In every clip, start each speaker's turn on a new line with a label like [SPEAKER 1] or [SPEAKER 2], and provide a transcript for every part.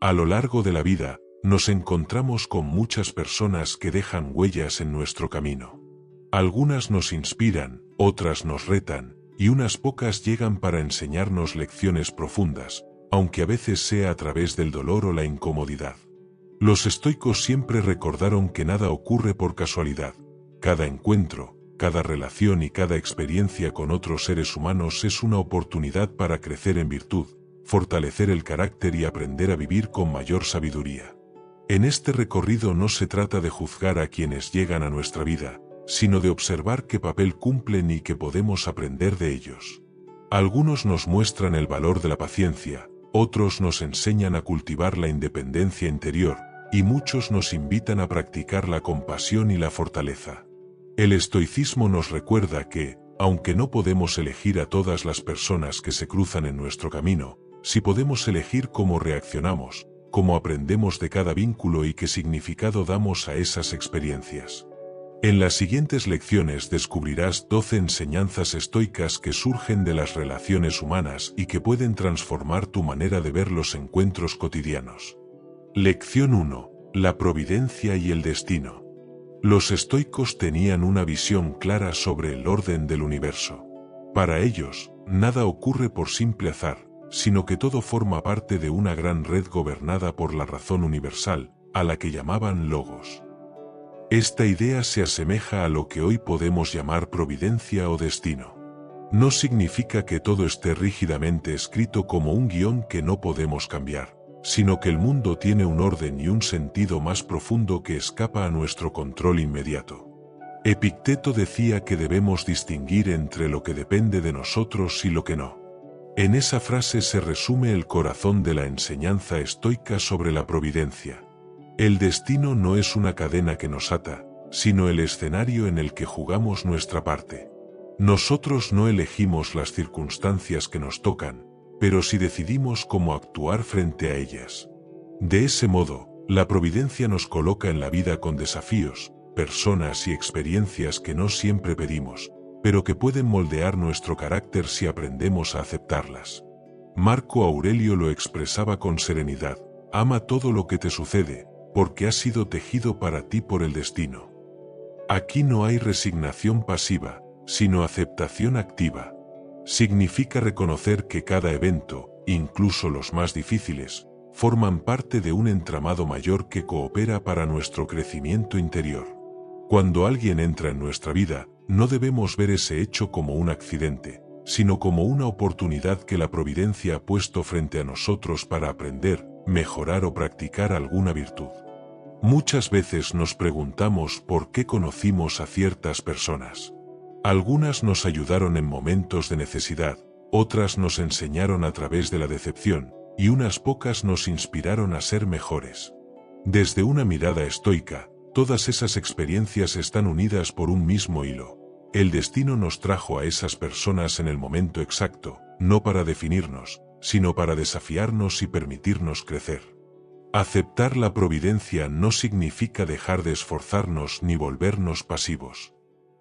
[SPEAKER 1] A lo largo de la vida, nos encontramos con muchas personas que dejan huellas en nuestro camino. Algunas nos inspiran, otras nos retan, y unas pocas llegan para enseñarnos lecciones profundas, aunque a veces sea a través del dolor o la incomodidad. Los estoicos siempre recordaron que nada ocurre por casualidad. Cada encuentro, cada relación y cada experiencia con otros seres humanos es una oportunidad para crecer en virtud, fortalecer el carácter y aprender a vivir con mayor sabiduría. En este recorrido no se trata de juzgar a quienes llegan a nuestra vida, sino de observar qué papel cumplen y qué podemos aprender de ellos. Algunos nos muestran el valor de la paciencia, otros nos enseñan a cultivar la independencia interior, y muchos nos invitan a practicar la compasión y la fortaleza. El estoicismo nos recuerda que, aunque no podemos elegir a todas las personas que se cruzan en nuestro camino, sí podemos elegir cómo reaccionamos, cómo aprendemos de cada vínculo y qué significado damos a esas experiencias. En las siguientes lecciones descubrirás 12 enseñanzas estoicas que surgen de las relaciones humanas y que pueden transformar tu manera de ver los encuentros cotidianos. Lección 1. La providencia y el destino. Los estoicos tenían una visión clara sobre el orden del universo. Para ellos, nada ocurre por simple azar, sino que todo forma parte de una gran red gobernada por la razón universal, a la que llamaban logos. Esta idea se asemeja a lo que hoy podemos llamar providencia o destino. No significa que todo esté rígidamente escrito como un guión que no podemos cambiar, sino que el mundo tiene un orden y un sentido más profundo que escapa a nuestro control inmediato. Epicteto decía que debemos distinguir entre lo que depende de nosotros y lo que no. En esa frase se resume el corazón de la enseñanza estoica sobre la providencia. El destino no es una cadena que nos ata, sino el escenario en el que jugamos nuestra parte. Nosotros no elegimos las circunstancias que nos tocan, pero sí decidimos cómo actuar frente a ellas. De ese modo, la providencia nos coloca en la vida con desafíos, personas y experiencias que no siempre pedimos, pero que pueden moldear nuestro carácter si aprendemos a aceptarlas. Marco Aurelio lo expresaba con serenidad: ama todo lo que te sucede, porque ha sido tejido para ti por el destino. Aquí no hay resignación pasiva, sino aceptación activa. Significa reconocer que cada evento, incluso los más difíciles, forman parte de un entramado mayor que coopera para nuestro crecimiento interior. Cuando alguien entra en nuestra vida, no debemos ver ese hecho como un accidente, sino como una oportunidad que la providencia ha puesto frente a nosotros para aprender, mejorar o practicar alguna virtud. Muchas veces nos preguntamos por qué conocimos a ciertas personas. Algunas nos ayudaron en momentos de necesidad, otras nos enseñaron a través de la decepción, y unas pocas nos inspiraron a ser mejores. Desde una mirada estoica, todas esas experiencias están unidas por un mismo hilo. El destino nos trajo a esas personas en el momento exacto, no para definirnos, sino para desafiarnos y permitirnos crecer. Aceptar la providencia no significa dejar de esforzarnos ni volvernos pasivos.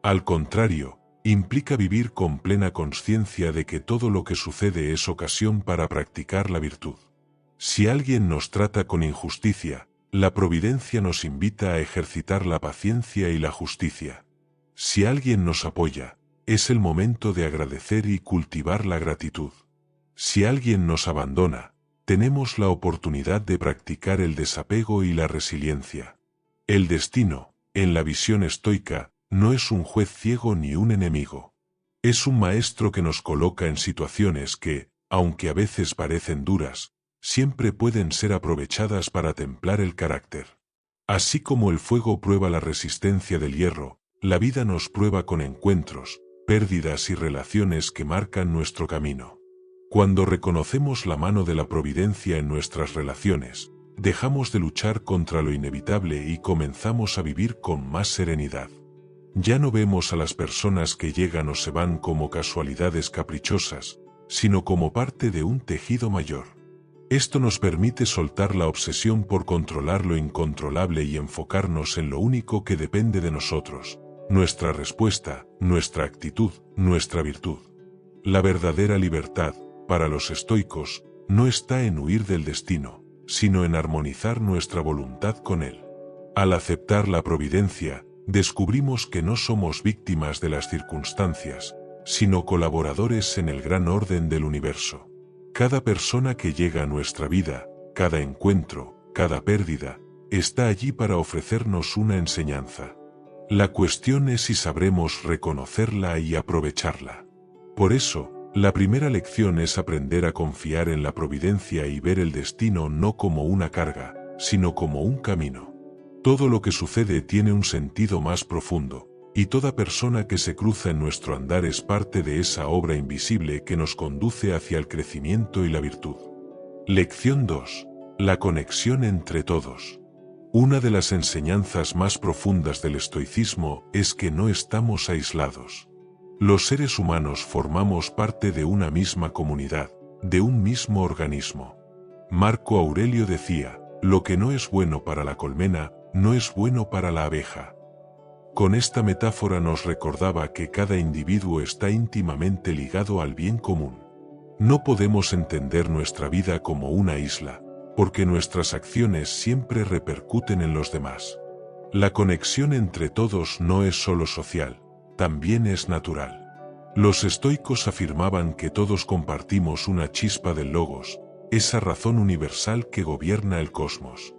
[SPEAKER 1] Al contrario, implica vivir con plena conciencia de que todo lo que sucede es ocasión para practicar la virtud. Si alguien nos trata con injusticia, la providencia nos invita a ejercitar la paciencia y la justicia. Si alguien nos apoya, es el momento de agradecer y cultivar la gratitud. Si alguien nos abandona, tenemos la oportunidad de practicar el desapego y la resiliencia. El destino, en la visión estoica, no es un juez ciego ni un enemigo. Es un maestro que nos coloca en situaciones que, aunque a veces parecen duras, siempre pueden ser aprovechadas para templar el carácter. Así como el fuego prueba la resistencia del hierro, la vida nos prueba con encuentros, pérdidas y relaciones que marcan nuestro camino. Cuando reconocemos la mano de la providencia en nuestras relaciones, dejamos de luchar contra lo inevitable y comenzamos a vivir con más serenidad. Ya no vemos a las personas que llegan o se van como casualidades caprichosas, sino como parte de un tejido mayor. Esto nos permite soltar la obsesión por controlar lo incontrolable y enfocarnos en lo único que depende de nosotros: nuestra respuesta, nuestra actitud, nuestra virtud. La verdadera libertad, para los estoicos, no está en huir del destino, sino en armonizar nuestra voluntad con Él. Al aceptar la providencia, descubrimos que no somos víctimas de las circunstancias, sino colaboradores en el gran orden del universo. Cada persona que llega a nuestra vida, cada encuentro, cada pérdida, está allí para ofrecernos una enseñanza. La cuestión es si sabremos reconocerla y aprovecharla. Por eso, la primera lección es aprender a confiar en la providencia y ver el destino no como una carga, sino como un camino. Todo lo que sucede tiene un sentido más profundo, y toda persona que se cruza en nuestro andar es parte de esa obra invisible que nos conduce hacia el crecimiento y la virtud. Lección 2. La conexión entre todos. Una de las enseñanzas más profundas del estoicismo es que no estamos aislados. Los seres humanos formamos parte de una misma comunidad, de un mismo organismo. Marco Aurelio decía, lo que no es bueno para la colmena, no es bueno para la abeja. Con esta metáfora nos recordaba que cada individuo está íntimamente ligado al bien común. No podemos entender nuestra vida como una isla, porque nuestras acciones siempre repercuten en los demás. La conexión entre todos no es solo social, también es natural. Los estoicos afirmaban que todos compartimos una chispa del logos, esa razón universal que gobierna el cosmos.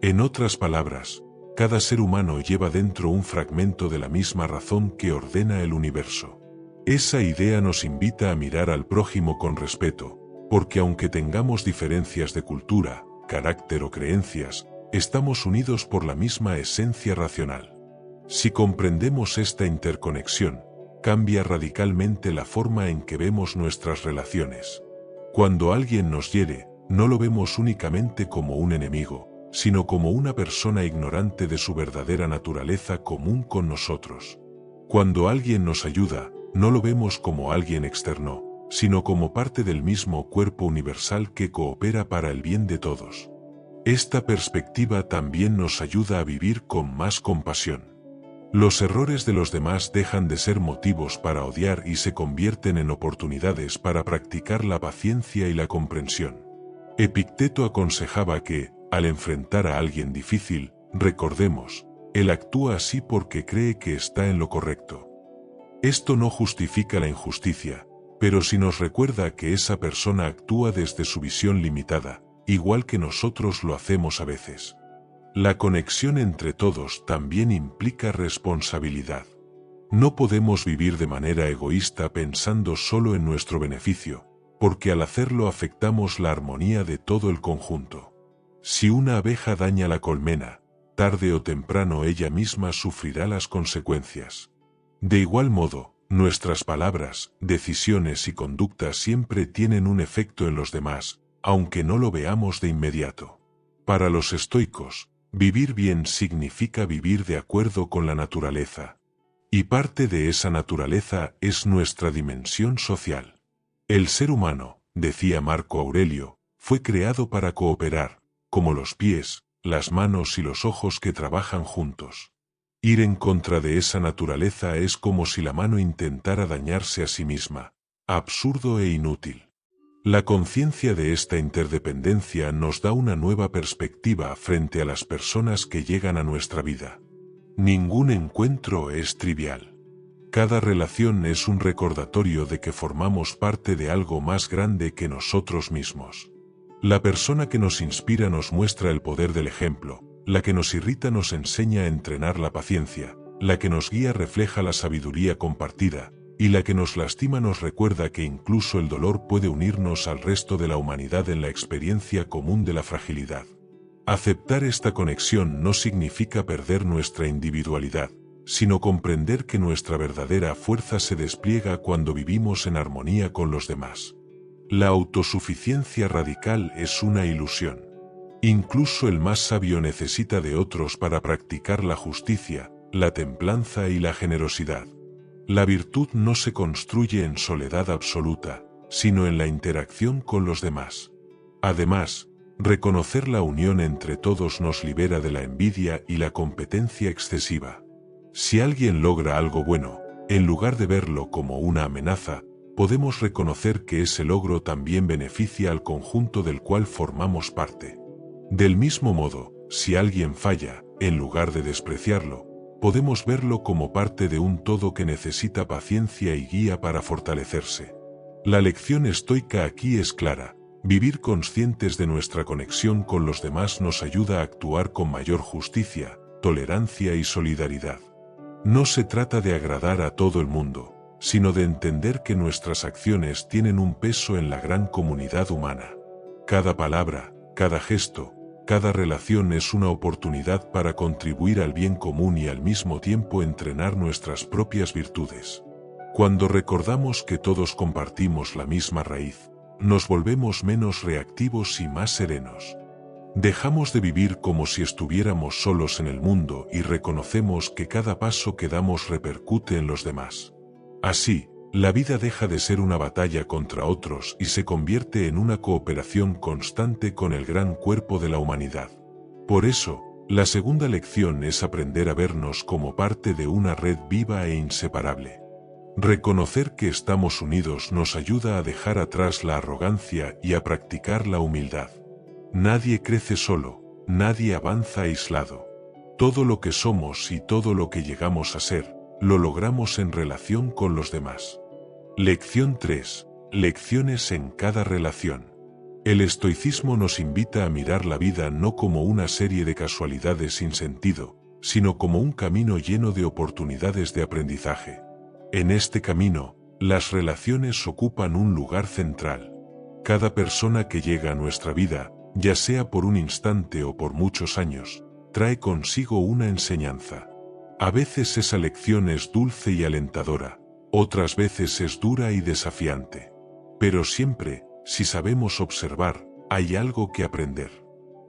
[SPEAKER 1] En otras palabras, cada ser humano lleva dentro un fragmento de la misma razón que ordena el universo. Esa idea nos invita a mirar al prójimo con respeto, porque aunque tengamos diferencias de cultura, carácter o creencias, estamos unidos por la misma esencia racional. Si comprendemos esta interconexión, cambia radicalmente la forma en que vemos nuestras relaciones. Cuando alguien nos hiere, no lo vemos únicamente como un enemigo, sino como una persona ignorante de su verdadera naturaleza común con nosotros. Cuando alguien nos ayuda, no lo vemos como alguien externo, sino como parte del mismo cuerpo universal que coopera para el bien de todos. Esta perspectiva también nos ayuda a vivir con más compasión. Los errores de los demás dejan de ser motivos para odiar y se convierten en oportunidades para practicar la paciencia y la comprensión. Epicteto aconsejaba que, al enfrentar a alguien difícil, recordemos, él actúa así porque cree que está en lo correcto. Esto no justifica la injusticia, pero sí nos recuerda que esa persona actúa desde su visión limitada, igual que nosotros lo hacemos a veces. La conexión entre todos también implica responsabilidad. No podemos vivir de manera egoísta pensando solo en nuestro beneficio, porque al hacerlo afectamos la armonía de todo el conjunto. Si una abeja daña la colmena, tarde o temprano ella misma sufrirá las consecuencias. De igual modo, nuestras palabras, decisiones y conductas siempre tienen un efecto en los demás, aunque no lo veamos de inmediato. Para los estoicos, vivir bien significa vivir de acuerdo con la naturaleza. Y parte de esa naturaleza es nuestra dimensión social. El ser humano, decía Marco Aurelio, fue creado para cooperar, como los pies, las manos y los ojos que trabajan juntos. Ir en contra de esa naturaleza es como si la mano intentara dañarse a sí misma, absurdo e inútil. La conciencia de esta interdependencia nos da una nueva perspectiva frente a las personas que llegan a nuestra vida. Ningún encuentro es trivial. Cada relación es un recordatorio de que formamos parte de algo más grande que nosotros mismos. La persona que nos inspira nos muestra el poder del ejemplo, la que nos irrita nos enseña a entrenar la paciencia, la que nos guía refleja la sabiduría compartida, y la que nos lastima nos recuerda que incluso el dolor puede unirnos al resto de la humanidad en la experiencia común de la fragilidad. Aceptar esta conexión no significa perder nuestra individualidad, sino comprender que nuestra verdadera fuerza se despliega cuando vivimos en armonía con los demás. La autosuficiencia radical es una ilusión. Incluso el más sabio necesita de otros para practicar la justicia, la templanza y la generosidad. La virtud no se construye en soledad absoluta, sino en la interacción con los demás. Además, reconocer la unión entre todos nos libera de la envidia y la competencia excesiva. Si alguien logra algo bueno, en lugar de verlo como una amenaza, podemos reconocer que ese logro también beneficia al conjunto del cual formamos parte. Del mismo modo, si alguien falla, en lugar de despreciarlo, podemos verlo como parte de un todo que necesita paciencia y guía para fortalecerse. La lección estoica aquí es clara: vivir conscientes de nuestra conexión con los demás nos ayuda a actuar con mayor justicia, tolerancia y solidaridad. No se trata de agradar a todo el mundo, sino de entender que nuestras acciones tienen un peso en la gran comunidad humana. Cada palabra, cada gesto, cada relación es una oportunidad para contribuir al bien común y al mismo tiempo entrenar nuestras propias virtudes. Cuando recordamos que todos compartimos la misma raíz, nos volvemos menos reactivos y más serenos. Dejamos de vivir como si estuviéramos solos en el mundo y reconocemos que cada paso que damos repercute en los demás. Así, la vida deja de ser una batalla contra otros y se convierte en una cooperación constante con el gran cuerpo de la humanidad. Por eso, la segunda lección es aprender a vernos como parte de una red viva e inseparable. Reconocer que estamos unidos nos ayuda a dejar atrás la arrogancia y a practicar la humildad. Nadie crece solo, nadie avanza aislado. Todo lo que somos y todo lo que llegamos a ser, lo logramos en relación con los demás. Lección 3. Lecciones en cada relación. El estoicismo nos invita a mirar la vida no como una serie de casualidades sin sentido, sino como un camino lleno de oportunidades de aprendizaje. En este camino, las relaciones ocupan un lugar central. Cada persona que llega a nuestra vida, ya sea por un instante o por muchos años, trae consigo una enseñanza. A veces esa lección es dulce y alentadora, otras veces es dura y desafiante. Pero siempre, si sabemos observar, hay algo que aprender.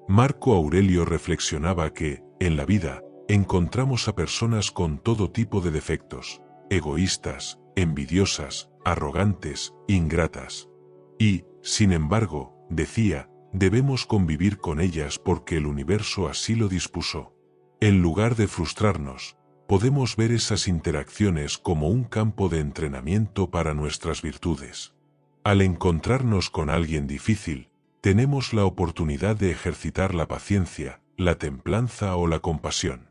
[SPEAKER 1] Marco Aurelio reflexionaba que, en la vida, encontramos a personas con todo tipo de defectos: egoístas, envidiosas, arrogantes, ingratas. Y, sin embargo, decía, debemos convivir con ellas porque el universo así lo dispuso. En lugar de frustrarnos, podemos ver esas interacciones como un campo de entrenamiento para nuestras virtudes. Al encontrarnos con alguien difícil, tenemos la oportunidad de ejercitar la paciencia, la templanza o la compasión.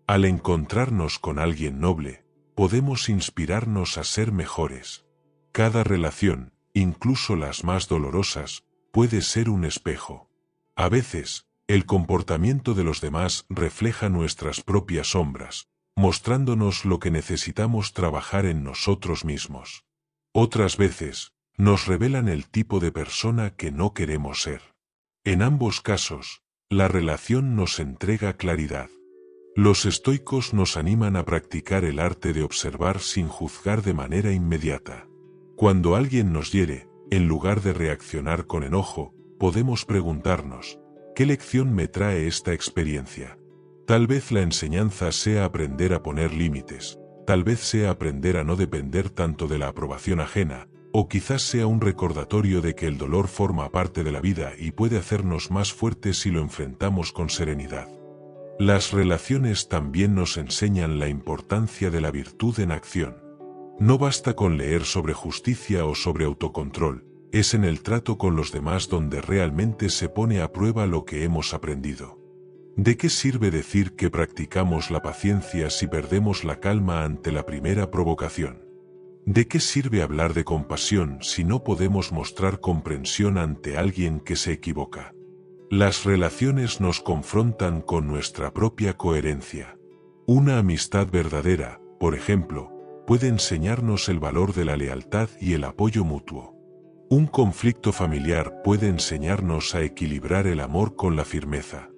[SPEAKER 1] Al encontrarnos con alguien noble, podemos inspirarnos a ser mejores. Cada relación, incluso las más dolorosas, puede ser un espejo. A veces, el comportamiento de los demás refleja nuestras propias sombras, mostrándonos lo que necesitamos trabajar en nosotros mismos. Otras veces, nos revelan el tipo de persona que no queremos ser. En ambos casos, la relación nos entrega claridad. Los estoicos nos animan a practicar el arte de observar sin juzgar de manera inmediata. Cuando alguien nos hiere, en lugar de reaccionar con enojo, podemos preguntarnos: ¿qué lección me trae esta experiencia? Tal vez la enseñanza sea aprender a poner límites, tal vez sea aprender a no depender tanto de la aprobación ajena, o quizás sea un recordatorio de que el dolor forma parte de la vida y puede hacernos más fuertes si lo enfrentamos con serenidad. Las relaciones también nos enseñan la importancia de la virtud en acción. No basta con leer sobre justicia o sobre autocontrol, es en el trato con los demás donde realmente se pone a prueba lo que hemos aprendido. ¿De qué sirve decir que practicamos la paciencia si perdemos la calma ante la primera provocación? ¿De qué sirve hablar de compasión si no podemos mostrar comprensión ante alguien que se equivoca? Las relaciones nos confrontan con nuestra propia coherencia. Una amistad verdadera, por ejemplo, puede enseñarnos el valor de la lealtad y el apoyo mutuo. Un conflicto familiar puede enseñarnos a equilibrar el amor con la firmeza.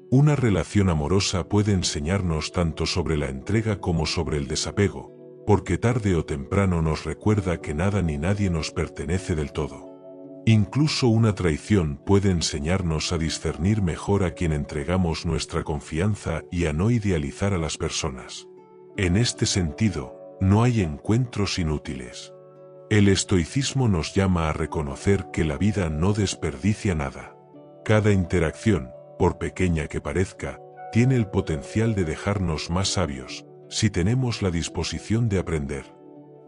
[SPEAKER 1] Una relación amorosa puede enseñarnos tanto sobre la entrega como sobre el desapego, porque tarde o temprano nos recuerda que nada ni nadie nos pertenece del todo. Incluso una traición puede enseñarnos a discernir mejor a quien entregamos nuestra confianza y a no idealizar a las personas. En este sentido, no hay encuentros inútiles. El estoicismo nos llama a reconocer que la vida no desperdicia nada. Cada interacción, por pequeña que parezca, tiene el potencial de dejarnos más sabios, si tenemos la disposición de aprender.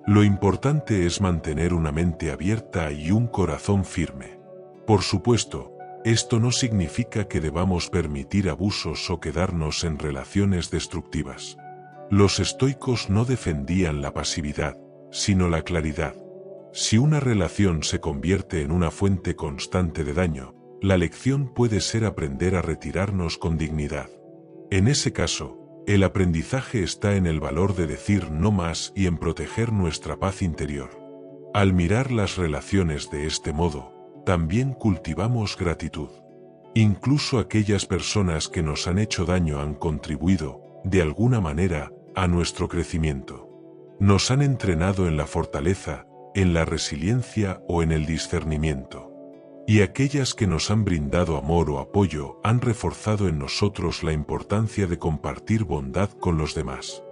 [SPEAKER 1] Lo importante es mantener una mente abierta y un corazón firme. Por supuesto, Esto no significa que debamos permitir abusos o quedarnos en relaciones destructivas. Los estoicos no defendían la pasividad, sino la claridad. Si una relación se convierte en una fuente constante de daño, la lección puede ser aprender a retirarnos con dignidad. En ese caso, el aprendizaje está en el valor de decir no más y en proteger nuestra paz interior. Al mirar las relaciones de este modo, también cultivamos gratitud. Incluso aquellas personas que nos han hecho daño han contribuido, de alguna manera, a nuestro crecimiento. Nos han entrenado en la fortaleza, en la resiliencia o en el discernimiento. Y aquellas que nos han brindado amor o apoyo han reforzado en nosotros la importancia de compartir bondad con los demás.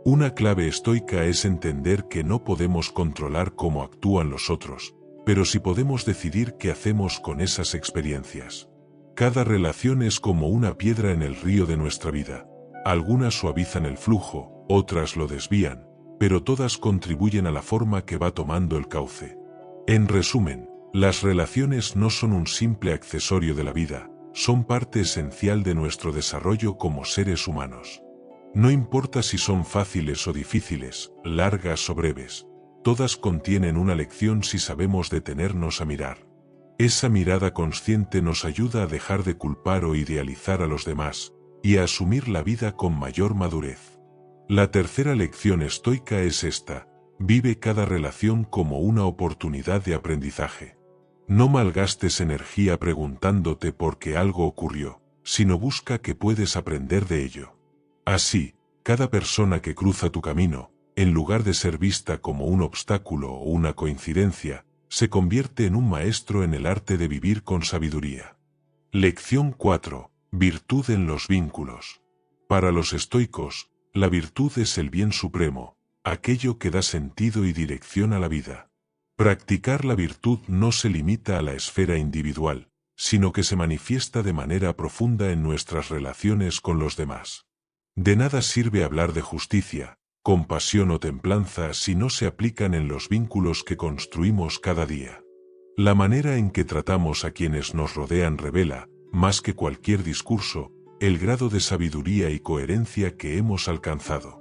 [SPEAKER 1] Una clave estoica es entender que no podemos controlar cómo actúan los otros, pero sí podemos decidir qué hacemos con esas experiencias. Cada relación es como una piedra en el río de nuestra vida. Algunas suavizan el flujo, otras lo desvían, pero todas contribuyen a la forma que va tomando el cauce. En resumen, las relaciones no son un simple accesorio de la vida, son parte esencial de nuestro desarrollo como seres humanos. No importa si son fáciles o difíciles, largas o breves, todas contienen una lección si sabemos detenernos a mirar. Esa mirada consciente nos ayuda a dejar de culpar o idealizar a los demás, y a asumir la vida con mayor madurez. La tercera lección estoica es esta: vive cada relación como una oportunidad de aprendizaje. No malgastes energía preguntándote por qué algo ocurrió, sino busca qué puedes aprender de ello. Así, cada persona que cruza tu camino, en lugar de ser vista como un obstáculo o una coincidencia, se convierte en un maestro en el arte de vivir con sabiduría. Lección 4. Virtud en los vínculos. Para los estoicos, la virtud es el bien supremo, aquello que da sentido y dirección a la vida. Practicar la virtud no se limita a la esfera individual, sino que se manifiesta de manera profunda en nuestras relaciones con los demás. De nada sirve hablar de justicia, compasión o templanza si no se aplican en los vínculos que construimos cada día. La manera en que tratamos a quienes nos rodean revela, más que cualquier discurso, el grado de sabiduría y coherencia que hemos alcanzado.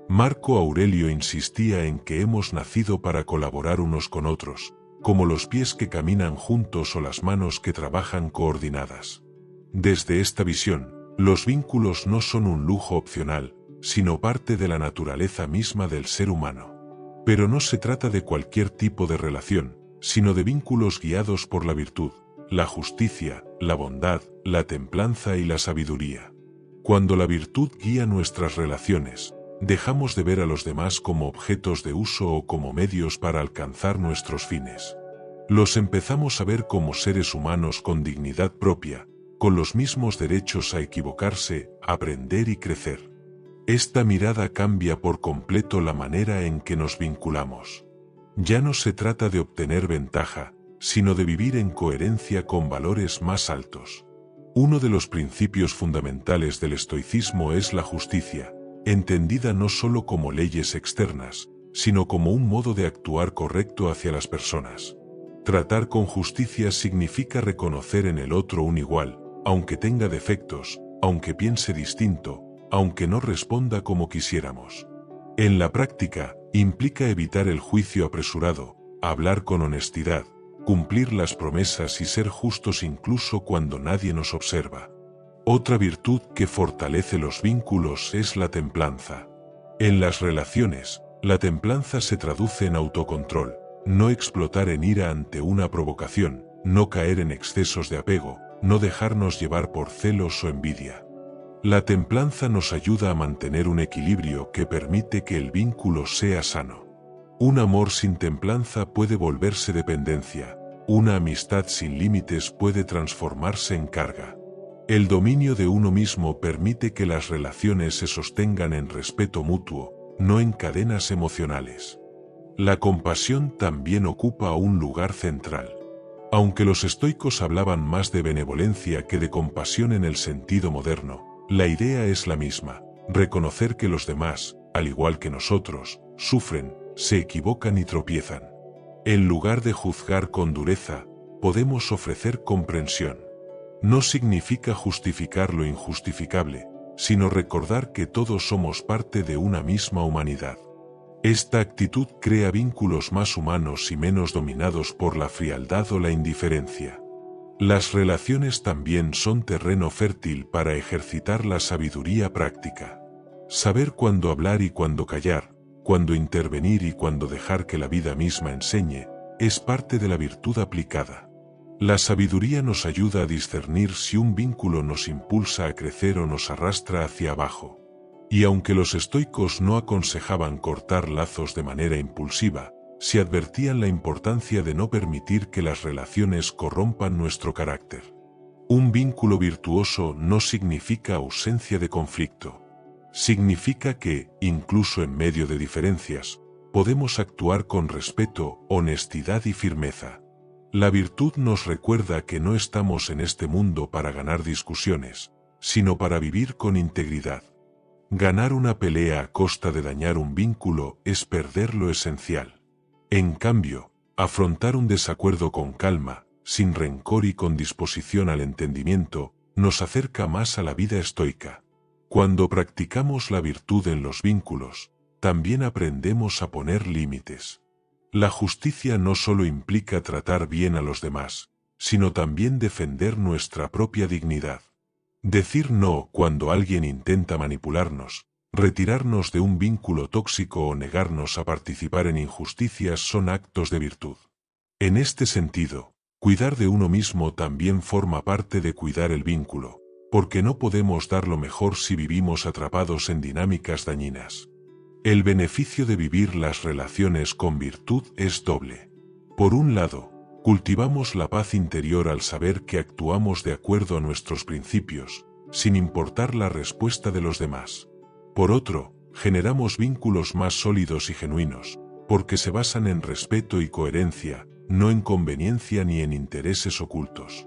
[SPEAKER 1] Marco Aurelio insistía en que hemos nacido para colaborar unos con otros, como los pies que caminan juntos o las manos que trabajan coordinadas. Desde esta visión, los vínculos no son un lujo opcional, sino parte de la naturaleza misma del ser humano. Pero no se trata de cualquier tipo de relación, sino de vínculos guiados por la virtud, la justicia, la bondad, la templanza y la sabiduría. Cuando la virtud guía nuestras relaciones, dejamos de ver a los demás como objetos de uso o como medios para alcanzar nuestros fines. Los empezamos a ver como seres humanos con dignidad propia, con los mismos derechos a equivocarse, aprender y crecer. Esta mirada cambia por completo la manera en que nos vinculamos. Ya no se trata de obtener ventaja, sino de vivir en coherencia con valores más altos. Uno de los principios fundamentales del estoicismo es la justicia, entendida no solo como leyes externas, sino como un modo de actuar correcto hacia las personas. Tratar con justicia significa reconocer en el otro un igual, aunque tenga defectos, aunque piense distinto, aunque no responda como quisiéramos. En la práctica, implica evitar el juicio apresurado, hablar con honestidad, cumplir las promesas y ser justos incluso cuando nadie nos observa. Otra virtud que fortalece los vínculos es la templanza. En las relaciones, la templanza se traduce en autocontrol, no explotar en ira ante una provocación, no caer en excesos de apego, no dejarnos llevar por celos o envidia. La templanza nos ayuda a mantener un equilibrio que permite que el vínculo sea sano. Un amor sin templanza puede volverse dependencia, una amistad sin límites puede transformarse en carga. El dominio de uno mismo permite que las relaciones se sostengan en respeto mutuo, no en cadenas emocionales. La compasión también ocupa un lugar central. Aunque los estoicos hablaban más de benevolencia que de compasión en el sentido moderno, la idea es la misma: reconocer que los demás, al igual que nosotros, sufren, se equivocan y tropiezan. En lugar de juzgar con dureza, podemos ofrecer comprensión. No significa justificar lo injustificable, sino recordar que todos somos parte de una misma humanidad. Esta actitud crea vínculos más humanos y menos dominados por la frialdad o la indiferencia. Las relaciones también son terreno fértil para ejercitar la sabiduría práctica. Saber cuándo hablar y cuándo callar, cuándo intervenir y cuándo dejar que la vida misma enseñe, es parte de la virtud aplicada. La sabiduría nos ayuda a discernir si un vínculo nos impulsa a crecer o nos arrastra hacia abajo. Y aunque los estoicos no aconsejaban cortar lazos de manera impulsiva, sí advertían la importancia de no permitir que las relaciones corrompan nuestro carácter. Un vínculo virtuoso no significa ausencia de conflicto. Significa que, incluso en medio de diferencias, podemos actuar con respeto, honestidad y firmeza. La virtud nos recuerda que no estamos en este mundo para ganar discusiones, sino para vivir con integridad. Ganar una pelea a costa de dañar un vínculo es perder lo esencial. En cambio, afrontar un desacuerdo con calma, sin rencor y con disposición al entendimiento, nos acerca más a la vida estoica. Cuando practicamos la virtud en los vínculos, también aprendemos a poner límites. La justicia no solo implica tratar bien a los demás, sino también defender nuestra propia dignidad. Decir no cuando alguien intenta manipularnos, retirarnos de un vínculo tóxico o negarnos a participar en injusticias son actos de virtud. En este sentido, cuidar de uno mismo también forma parte de cuidar el vínculo, porque no podemos dar lo mejor si vivimos atrapados en dinámicas dañinas. El beneficio de vivir las relaciones con virtud es doble. Por un lado, cultivamos la paz interior al saber que actuamos de acuerdo a nuestros principios, sin importar la respuesta de los demás. Por otro, generamos vínculos más sólidos y genuinos, porque se basan en respeto y coherencia, no en conveniencia ni en intereses ocultos.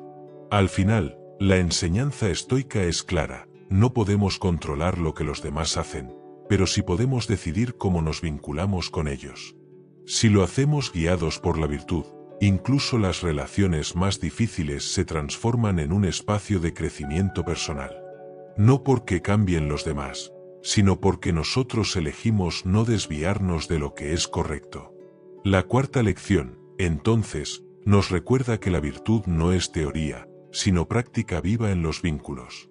[SPEAKER 1] Al final, la enseñanza estoica es clara: no podemos controlar lo que los demás hacen, pero sí podemos decidir cómo nos vinculamos con ellos. Si lo hacemos guiados por la virtud, incluso las relaciones más difíciles se transforman en un espacio de crecimiento personal. No porque cambien los demás, sino porque nosotros elegimos no desviarnos de lo que es correcto. La cuarta lección, entonces, nos recuerda que la virtud no es teoría, sino práctica viva en los vínculos.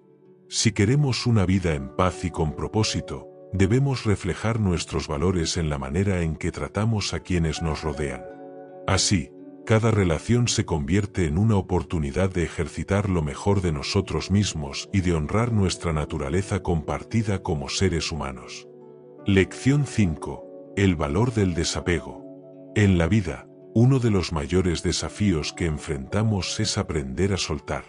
[SPEAKER 1] Si queremos una vida en paz y con propósito, debemos reflejar nuestros valores en la manera en que tratamos a quienes nos rodean. Así, cada relación se convierte en una oportunidad de ejercitar lo mejor de nosotros mismos y de honrar nuestra naturaleza compartida como seres humanos. Lección 5. El valor del desapego. En la vida, uno de los mayores desafíos que enfrentamos es aprender a soltar.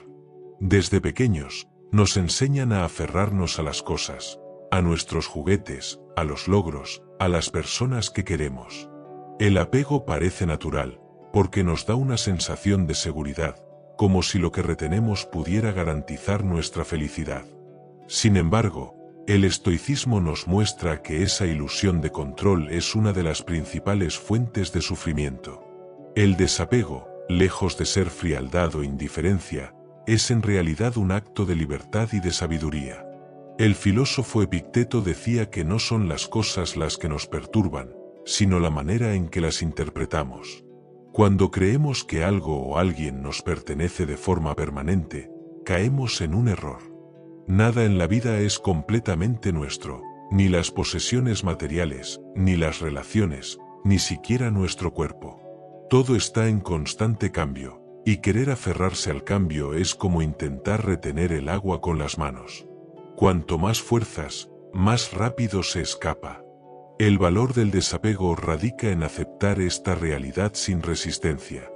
[SPEAKER 1] Desde pequeños, nos enseñan a aferrarnos a las cosas, a nuestros juguetes, a los logros, a las personas que queremos. El apego parece natural, porque nos da una sensación de seguridad, como si lo que retenemos pudiera garantizar nuestra felicidad. Sin embargo, el estoicismo nos muestra que esa ilusión de control es una de las principales fuentes de sufrimiento. El desapego, lejos de ser frialdad o indiferencia, es en realidad un acto de libertad y de sabiduría. El filósofo Epicteto decía que no son las cosas las que nos perturban, sino la manera en que las interpretamos. Cuando creemos que algo o alguien nos pertenece de forma permanente, caemos en un error. Nada en la vida es completamente nuestro, ni las posesiones materiales, ni las relaciones, ni siquiera nuestro cuerpo. Todo está en constante cambio, y querer aferrarse al cambio es como intentar retener el agua con las manos. Cuanto más fuerzas, más rápido se escapa. El valor del desapego radica en aceptar esta realidad sin resistencia.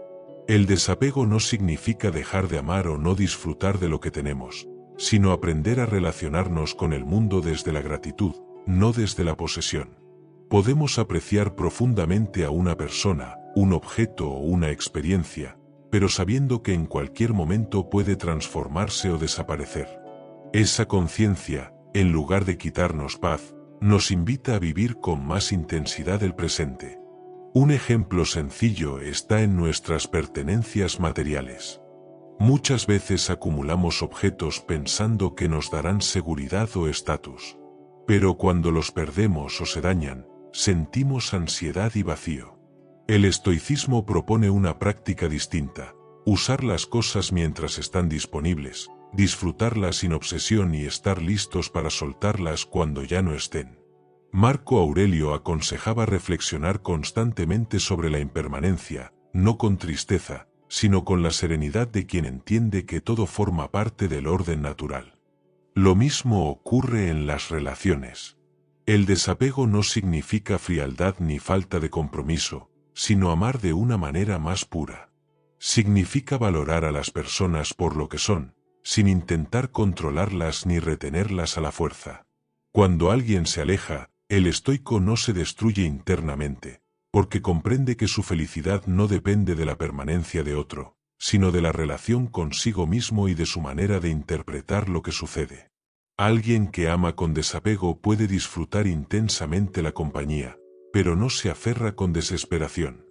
[SPEAKER 1] El desapego no significa dejar de amar o no disfrutar de lo que tenemos, sino aprender a relacionarnos con el mundo desde la gratitud, no desde la posesión. Podemos apreciar profundamente a una persona, un objeto o una experiencia, pero sabiendo que en cualquier momento puede transformarse o desaparecer. Esa conciencia, en lugar de quitarnos paz, nos invita a vivir con más intensidad el presente. Un ejemplo sencillo está en nuestras pertenencias materiales. Muchas veces acumulamos objetos pensando que nos darán seguridad o estatus. Pero cuando los perdemos o se dañan, sentimos ansiedad y vacío. El estoicismo propone una práctica distinta: usar las cosas mientras están disponibles, disfrutarlas sin obsesión y estar listos para soltarlas cuando ya no estén. Marco Aurelio aconsejaba reflexionar constantemente sobre la impermanencia, no con tristeza, sino con la serenidad de quien entiende que todo forma parte del orden natural. Lo mismo ocurre en las relaciones. El desapego no significa frialdad ni falta de compromiso, sino amar de una manera más pura. Significa valorar a las personas por lo que son, sin intentar controlarlas ni retenerlas a la fuerza. Cuando alguien se aleja, el estoico no se destruye internamente, porque comprende que su felicidad no depende de la permanencia de otro, sino de la relación consigo mismo y de su manera de interpretar lo que sucede. Alguien que ama con desapego puede disfrutar intensamente la compañía, pero no se aferra con desesperación.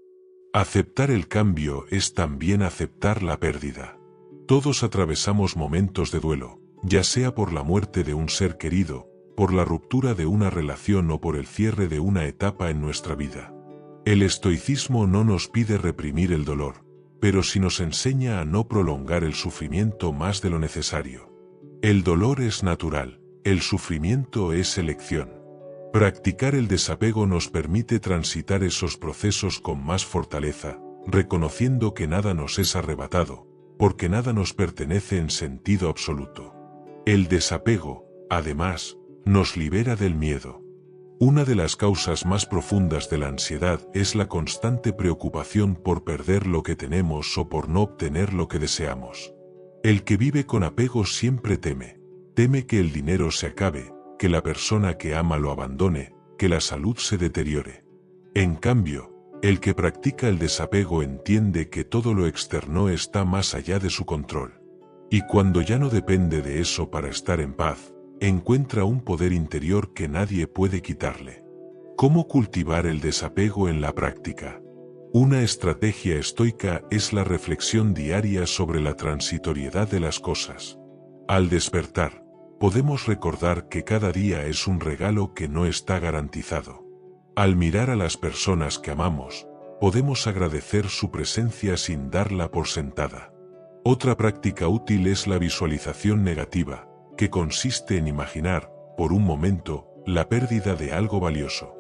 [SPEAKER 1] Aceptar el cambio es también aceptar la pérdida. Todos atravesamos momentos de duelo, ya sea por la muerte de un ser querido, por la ruptura de una relación o por el cierre de una etapa en nuestra vida. El estoicismo no nos pide reprimir el dolor, pero sí nos enseña a no prolongar el sufrimiento más de lo necesario. El dolor es natural, el sufrimiento es elección. Practicar el desapego nos permite transitar esos procesos con más fortaleza, reconociendo que nada nos es arrebatado, porque nada nos pertenece en sentido absoluto. El desapego, además, nos libera del miedo. Una de las causas más profundas de la ansiedad es la constante preocupación por perder lo que tenemos o por no obtener lo que deseamos. El que vive con apego siempre teme que el dinero se acabe, que la persona que ama lo abandone, que la salud se deteriore. En cambio, el que practica el desapego entiende que todo lo externo está más allá de su control. Y cuando ya no depende de eso para estar en paz, encuentra un poder interior que nadie puede quitarle. ¿Cómo cultivar el desapego en la práctica? Una estrategia estoica es la reflexión diaria sobre la transitoriedad de las cosas. Al despertar, podemos recordar que cada día es un regalo que no está garantizado. Al mirar a las personas que amamos, podemos agradecer su presencia sin darla por sentada. Otra práctica útil es la visualización negativa, que consiste en imaginar, por un momento, la pérdida de algo valioso.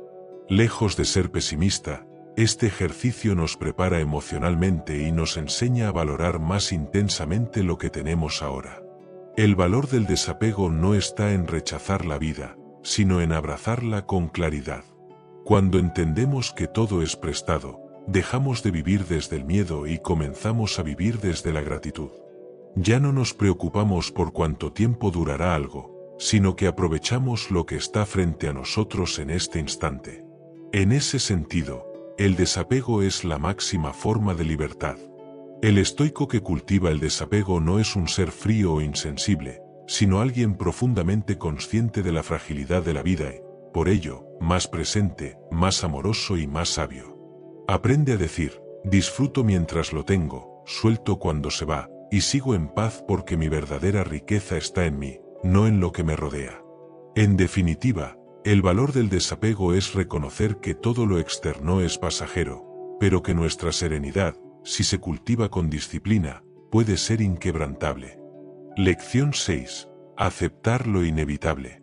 [SPEAKER 1] Lejos de ser pesimista, este ejercicio nos prepara emocionalmente y nos enseña a valorar más intensamente lo que tenemos ahora. El valor del desapego no está en rechazar la vida, sino en abrazarla con claridad. Cuando entendemos que todo es prestado, dejamos de vivir desde el miedo y comenzamos a vivir desde la gratitud. Ya no nos preocupamos por cuánto tiempo durará algo, sino que aprovechamos lo que está frente a nosotros en este instante. En ese sentido, el desapego es la máxima forma de libertad. El estoico que cultiva el desapego no es un ser frío o insensible, sino alguien profundamente consciente de la fragilidad de la vida y, por ello, más presente, más amoroso y más sabio. Aprende a decir: disfruto mientras lo tengo, suelto cuando se va, y sigo en paz porque mi verdadera riqueza está en mí, no en lo que me rodea. En definitiva, el valor del desapego es reconocer que todo lo externo es pasajero, pero que nuestra serenidad, si se cultiva con disciplina, puede ser inquebrantable. Lección 6. Aceptar lo inevitable.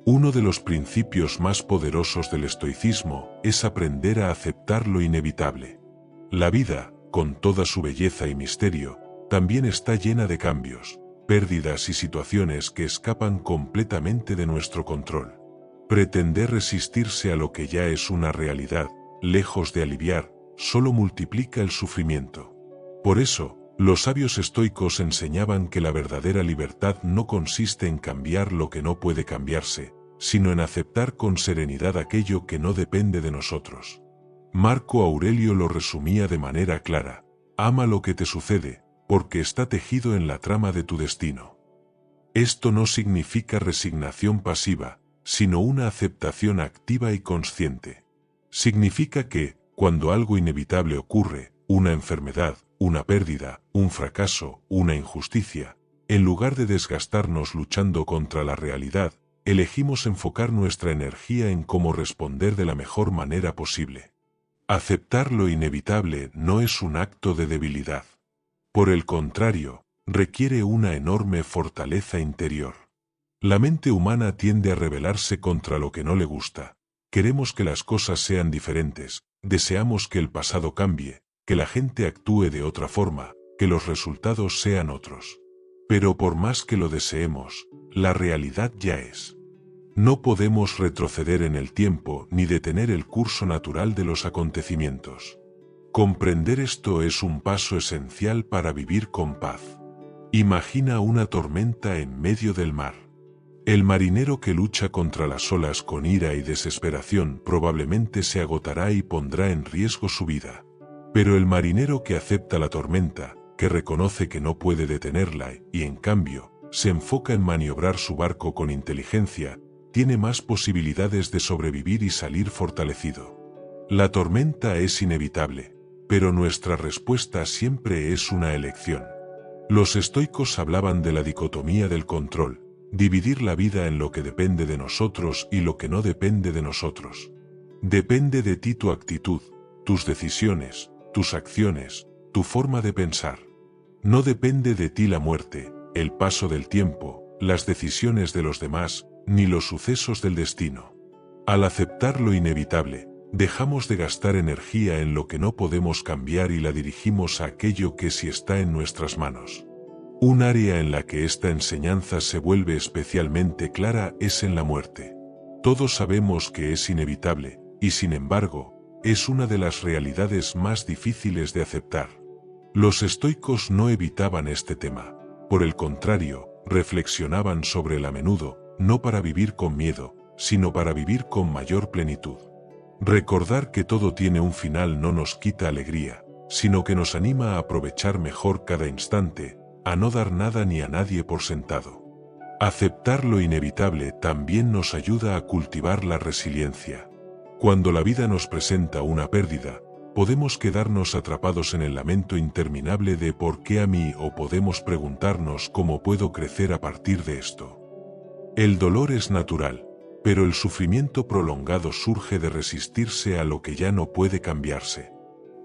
[SPEAKER 1] Uno de los principios más poderosos del estoicismo es aprender a aceptar lo inevitable. La vida, con toda su belleza y misterio, también está llena de cambios, pérdidas y situaciones que escapan completamente de nuestro control. Pretender resistirse a lo que ya es una realidad, lejos de aliviar, solo multiplica el sufrimiento. Por eso, los sabios estoicos enseñaban que la verdadera libertad no consiste en cambiar lo que no puede cambiarse, sino en aceptar con serenidad aquello que no depende de nosotros. Marco Aurelio lo resumía de manera clara: ama lo que te sucede, porque está tejido en la trama de tu destino. Esto no significa resignación pasiva, sino una aceptación activa y consciente. Significa que, cuando algo inevitable ocurre, una enfermedad, una pérdida, un fracaso, una injusticia, en lugar de desgastarnos luchando contra la realidad, elegimos enfocar nuestra energía en cómo responder de la mejor manera posible. Aceptar lo inevitable no es un acto de debilidad. Por el contrario, requiere una enorme fortaleza interior. La mente humana tiende a rebelarse contra lo que no le gusta. Queremos que las cosas sean diferentes, deseamos que el pasado cambie, que la gente actúe de otra forma, que los resultados sean otros. Pero por más que lo deseemos, la realidad ya es. No podemos retroceder en el tiempo ni detener el curso natural de los acontecimientos. Comprender esto es un paso esencial para vivir con paz. Imagina una tormenta en medio del mar. El marinero que lucha contra las olas con ira y desesperación probablemente se agotará y pondrá en riesgo su vida. Pero el marinero que acepta la tormenta, que reconoce que no puede detenerla y, en cambio, se enfoca en maniobrar su barco con inteligencia, tiene más posibilidades de sobrevivir y salir fortalecido. La tormenta es inevitable, pero nuestra respuesta siempre es una elección. Los estoicos hablaban de la dicotomía del control, dividir la vida en lo que depende de nosotros y lo que no depende de nosotros. Depende de ti tu actitud, tus decisiones, tus acciones, tu forma de pensar. No depende de ti la muerte, el paso del tiempo, las decisiones de los demás, ni los sucesos del destino. Al aceptar lo inevitable, dejamos de gastar energía en lo que no podemos cambiar y la dirigimos a aquello que sí está en nuestras manos. Un área en la que esta enseñanza se vuelve especialmente clara es en la muerte. Todos sabemos que es inevitable, y sin embargo, es una de las realidades más difíciles de aceptar. Los estoicos no evitaban este tema, por el contrario, reflexionaban sobre él a menudo, no para vivir con miedo, sino para vivir con mayor plenitud. Recordar que todo tiene un final no nos quita alegría, sino que nos anima a aprovechar mejor cada instante, a no dar nada ni a nadie por sentado. Aceptar lo inevitable también nos ayuda a cultivar la resiliencia. Cuando la vida nos presenta una pérdida, podemos quedarnos atrapados en el lamento interminable de ¿por qué a mí? O podemos preguntarnos ¿cómo puedo crecer a partir de esto? El dolor es natural, pero el sufrimiento prolongado surge de resistirse a lo que ya no puede cambiarse.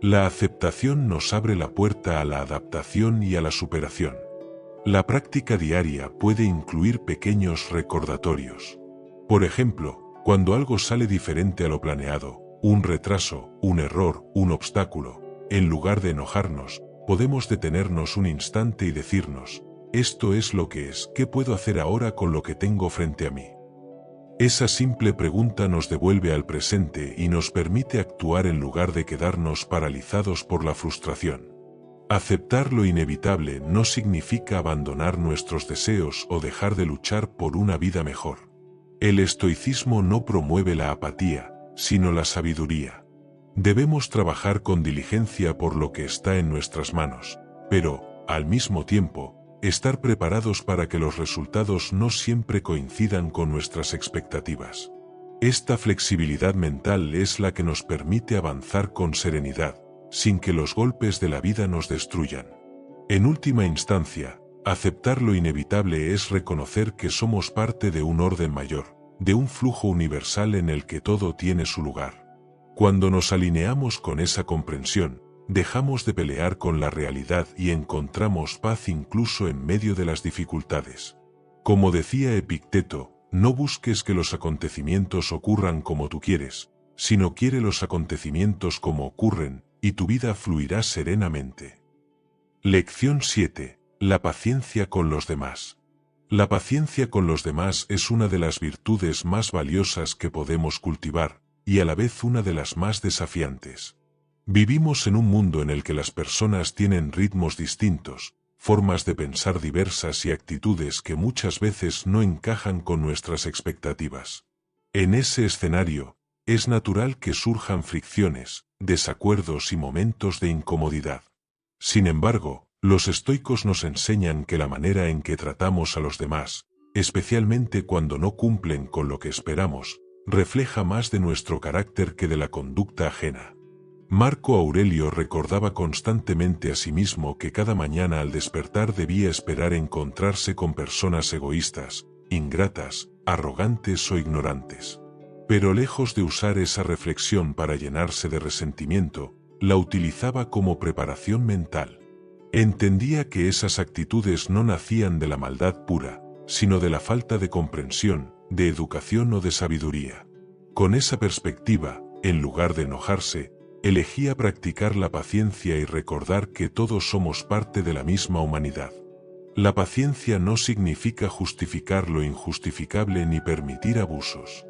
[SPEAKER 1] La aceptación nos abre la puerta a la adaptación y a la superación. La práctica diaria puede incluir pequeños recordatorios. Por ejemplo, cuando algo sale diferente a lo planeado, un retraso, un error, un obstáculo, en lugar de enojarnos, podemos detenernos un instante y decirnos, esto es lo que es, ¿qué puedo hacer ahora con lo que tengo frente a mí? Esa simple pregunta nos devuelve al presente y nos permite actuar en lugar de quedarnos paralizados por la frustración. Aceptar lo inevitable no significa abandonar nuestros deseos o dejar de luchar por una vida mejor. El estoicismo no promueve la apatía, sino la sabiduría. Debemos trabajar con diligencia por lo que está en nuestras manos, pero, al mismo tiempo, estar preparados para que los resultados no siempre coincidan con nuestras expectativas. Esta flexibilidad mental es la que nos permite avanzar con serenidad, sin que los golpes de la vida nos destruyan. En última instancia, aceptar lo inevitable es reconocer que somos parte de un orden mayor, de un flujo universal en el que todo tiene su lugar. Cuando nos alineamos con esa comprensión, dejamos de pelear con la realidad y encontramos paz incluso en medio de las dificultades. Como decía Epicteto, no busques que los acontecimientos ocurran como tú quieres, sino quiere los acontecimientos como ocurren, y tu vida fluirá serenamente. Lección 7. La paciencia con los demás. La paciencia con los demás es una de las virtudes más valiosas que podemos cultivar, y a la vez una de las más desafiantes. Vivimos en un mundo en el que las personas tienen ritmos distintos, formas de pensar diversas y actitudes que muchas veces no encajan con nuestras expectativas. En ese escenario, es natural que surjan fricciones, desacuerdos y momentos de incomodidad. Sin embargo, los estoicos nos enseñan que la manera en que tratamos a los demás, especialmente cuando no cumplen con lo que esperamos, refleja más de nuestro carácter que de la conducta ajena. Marco Aurelio recordaba constantemente a sí mismo que cada mañana al despertar debía esperar encontrarse con personas egoístas, ingratas, arrogantes o ignorantes. Pero lejos de usar esa reflexión para llenarse de resentimiento, la utilizaba como preparación mental. Entendía que esas actitudes no nacían de la maldad pura, sino de la falta de comprensión, de educación o de sabiduría. Con esa perspectiva, en lugar de enojarse, elegía practicar la paciencia y recordar que todos somos parte de la misma humanidad. La paciencia no significa justificar lo injustificable ni permitir abusos.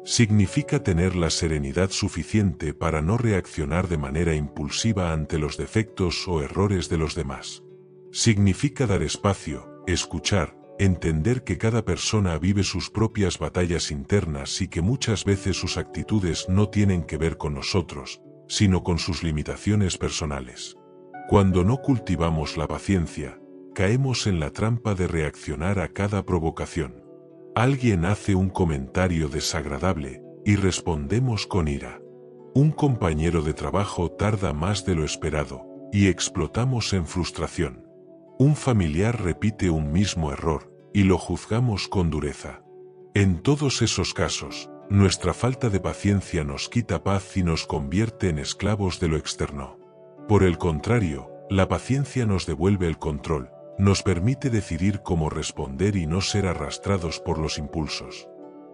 [SPEAKER 1] Significa tener la serenidad suficiente para no reaccionar de manera impulsiva ante los defectos o errores de los demás. Significa dar espacio, escuchar, entender que cada persona vive sus propias batallas internas y que muchas veces sus actitudes no tienen que ver con nosotros, sino con sus limitaciones personales. Cuando no cultivamos la paciencia, caemos en la trampa de reaccionar a cada provocación. Alguien hace un comentario desagradable y respondemos con ira. Un compañero de trabajo tarda más de lo esperado y explotamos en frustración. Un familiar repite un mismo error y lo juzgamos con dureza. En todos esos casos, nuestra falta de paciencia nos quita paz y nos convierte en esclavos de lo externo. Por el contrario, la paciencia nos devuelve el control, nos permite decidir cómo responder y no ser arrastrados por los impulsos.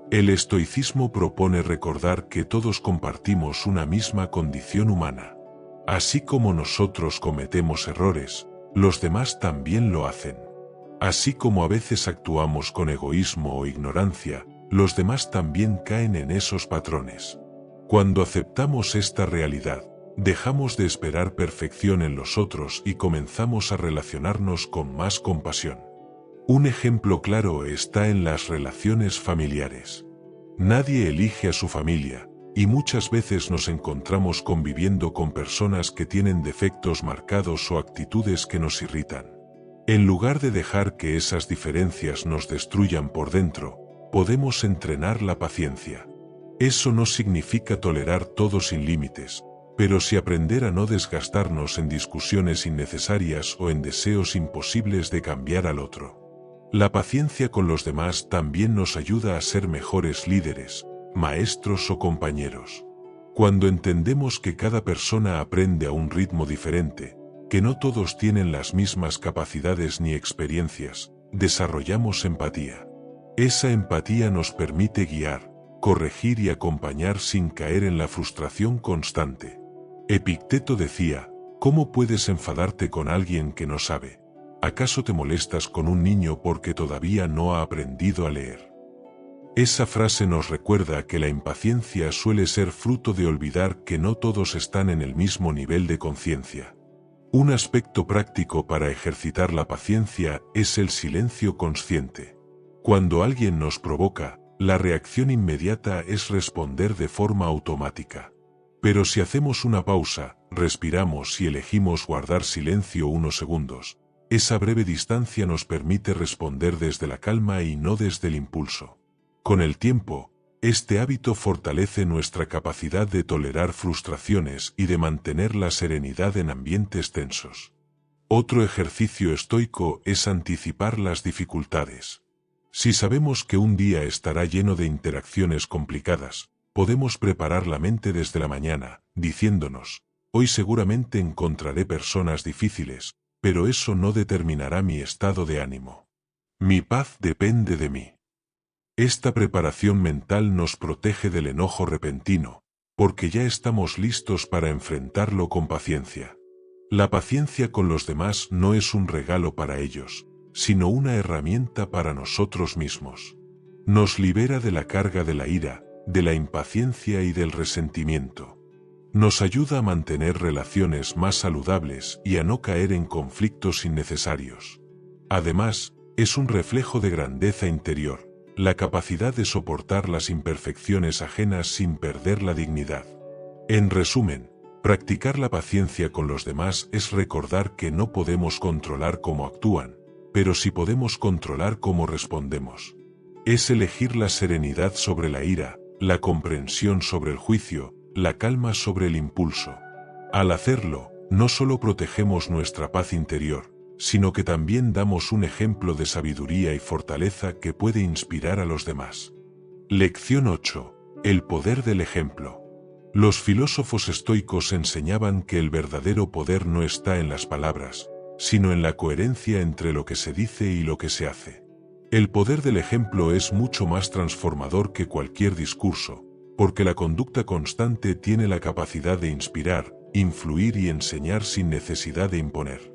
[SPEAKER 1] El estoicismo propone recordar que todos compartimos una misma condición humana. Así como nosotros cometemos errores, los demás también lo hacen. Así como a veces actuamos con egoísmo o ignorancia, los demás también caen en esos patrones. Cuando aceptamos esta realidad, dejamos de esperar perfección en los otros y comenzamos a relacionarnos con más compasión. Un ejemplo claro está en las relaciones familiares. Nadie elige a su familia, y muchas veces nos encontramos conviviendo con personas que tienen defectos marcados o actitudes que nos irritan. En lugar de dejar que esas diferencias nos destruyan por dentro, podemos entrenar la paciencia. Eso no significa tolerar todo sin límites, pero sí aprender a no desgastarnos en discusiones innecesarias o en deseos imposibles de cambiar al otro. La paciencia con los demás también nos ayuda a ser mejores líderes, maestros o compañeros. Cuando entendemos que cada persona aprende a un ritmo diferente, que no todos tienen las mismas capacidades ni experiencias, desarrollamos empatía. Esa empatía nos permite guiar, corregir y acompañar sin caer en la frustración constante. Epicteto decía, ¿cómo puedes enfadarte con alguien que no sabe? ¿Acaso te molestas con un niño porque todavía no ha aprendido a leer? Esa frase nos recuerda que la impaciencia suele ser fruto de olvidar que no todos están en el mismo nivel de conciencia. Un aspecto práctico para ejercitar la paciencia es el silencio consciente. Cuando alguien nos provoca, la reacción inmediata es responder de forma automática. Pero si hacemos una pausa, respiramos y elegimos guardar silencio unos segundos, esa breve distancia nos permite responder desde la calma y no desde el impulso. Con el tiempo, este hábito fortalece nuestra capacidad de tolerar frustraciones y de mantener la serenidad en ambientes tensos. Otro ejercicio estoico es anticipar las dificultades. Si sabemos que un día estará lleno de interacciones complicadas, podemos preparar la mente desde la mañana, diciéndonos, hoy seguramente encontraré personas difíciles, pero eso no determinará mi estado de ánimo. Mi paz depende de mí. Esta preparación mental nos protege del enojo repentino, porque ya estamos listos para enfrentarlo con paciencia. La paciencia con los demás no es un regalo para ellos, sino una herramienta para nosotros mismos. Nos libera de la carga de la ira, de la impaciencia y del resentimiento. Nos ayuda a mantener relaciones más saludables y a no caer en conflictos innecesarios. Además, es un reflejo de grandeza interior, la capacidad de soportar las imperfecciones ajenas sin perder la dignidad. En resumen, practicar la paciencia con los demás es recordar que no podemos controlar cómo actúan, pero sí podemos controlar cómo respondemos. Es elegir la serenidad sobre la ira, la comprensión sobre el juicio, la calma sobre el impulso. Al hacerlo, no solo protegemos nuestra paz interior, sino que también damos un ejemplo de sabiduría y fortaleza que puede inspirar a los demás. Lección 8. El poder del ejemplo. Los filósofos estoicos enseñaban que el verdadero poder no está en las palabras, sino en la coherencia entre lo que se dice y lo que se hace. El poder del ejemplo es mucho más transformador que cualquier discurso, porque la conducta constante tiene la capacidad de inspirar, influir y enseñar sin necesidad de imponer.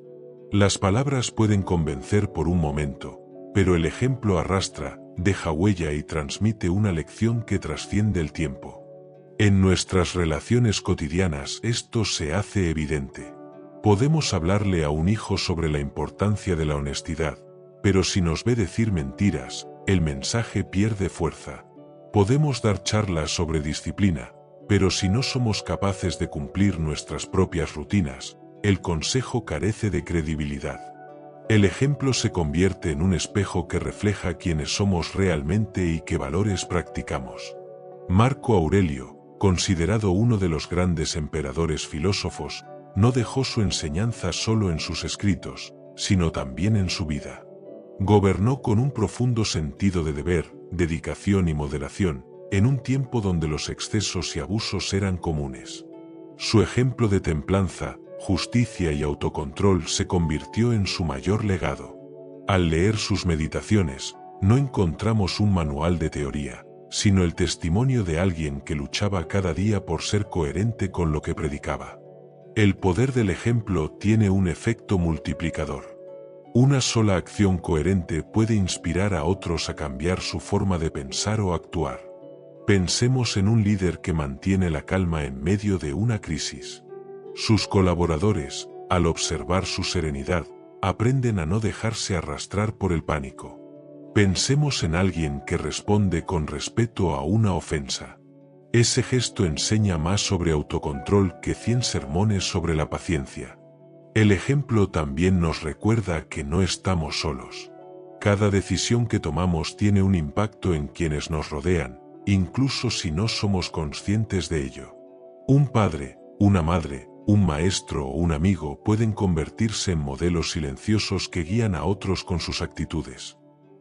[SPEAKER 1] Las palabras pueden convencer por un momento, pero el ejemplo arrastra, deja huella y transmite una lección que trasciende el tiempo. En nuestras relaciones cotidianas esto se hace evidente. Podemos hablarle a un hijo sobre la importancia de la honestidad, pero si nos ve decir mentiras, el mensaje pierde fuerza. Podemos dar charlas sobre disciplina, pero si no somos capaces de cumplir nuestras propias rutinas, el consejo carece de credibilidad. El ejemplo se convierte en un espejo que refleja quiénes somos realmente y qué valores practicamos. Marco Aurelio, considerado uno de los grandes emperadores filósofos, no dejó su enseñanza solo en sus escritos, sino también en su vida. Gobernó con un profundo sentido de deber, dedicación y moderación, en un tiempo donde los excesos y abusos eran comunes. Su ejemplo de templanza, justicia y autocontrol se convirtió en su mayor legado. Al leer sus meditaciones, no encontramos un manual de teoría, sino el testimonio de alguien que luchaba cada día por ser coherente con lo que predicaba. El poder del ejemplo tiene un efecto multiplicador. Una sola acción coherente puede inspirar a otros a cambiar su forma de pensar o actuar. Pensemos en un líder que mantiene la calma en medio de una crisis. Sus colaboradores, al observar su serenidad, aprenden a no dejarse arrastrar por el pánico. Pensemos en alguien que responde con respeto a una ofensa. Ese gesto enseña más sobre autocontrol que 100 sermones sobre la paciencia. El ejemplo también nos recuerda que no estamos solos. Cada decisión que tomamos tiene un impacto en quienes nos rodean, incluso si no somos conscientes de ello. Un padre, una madre, un maestro o un amigo pueden convertirse en modelos silenciosos que guían a otros con sus actitudes.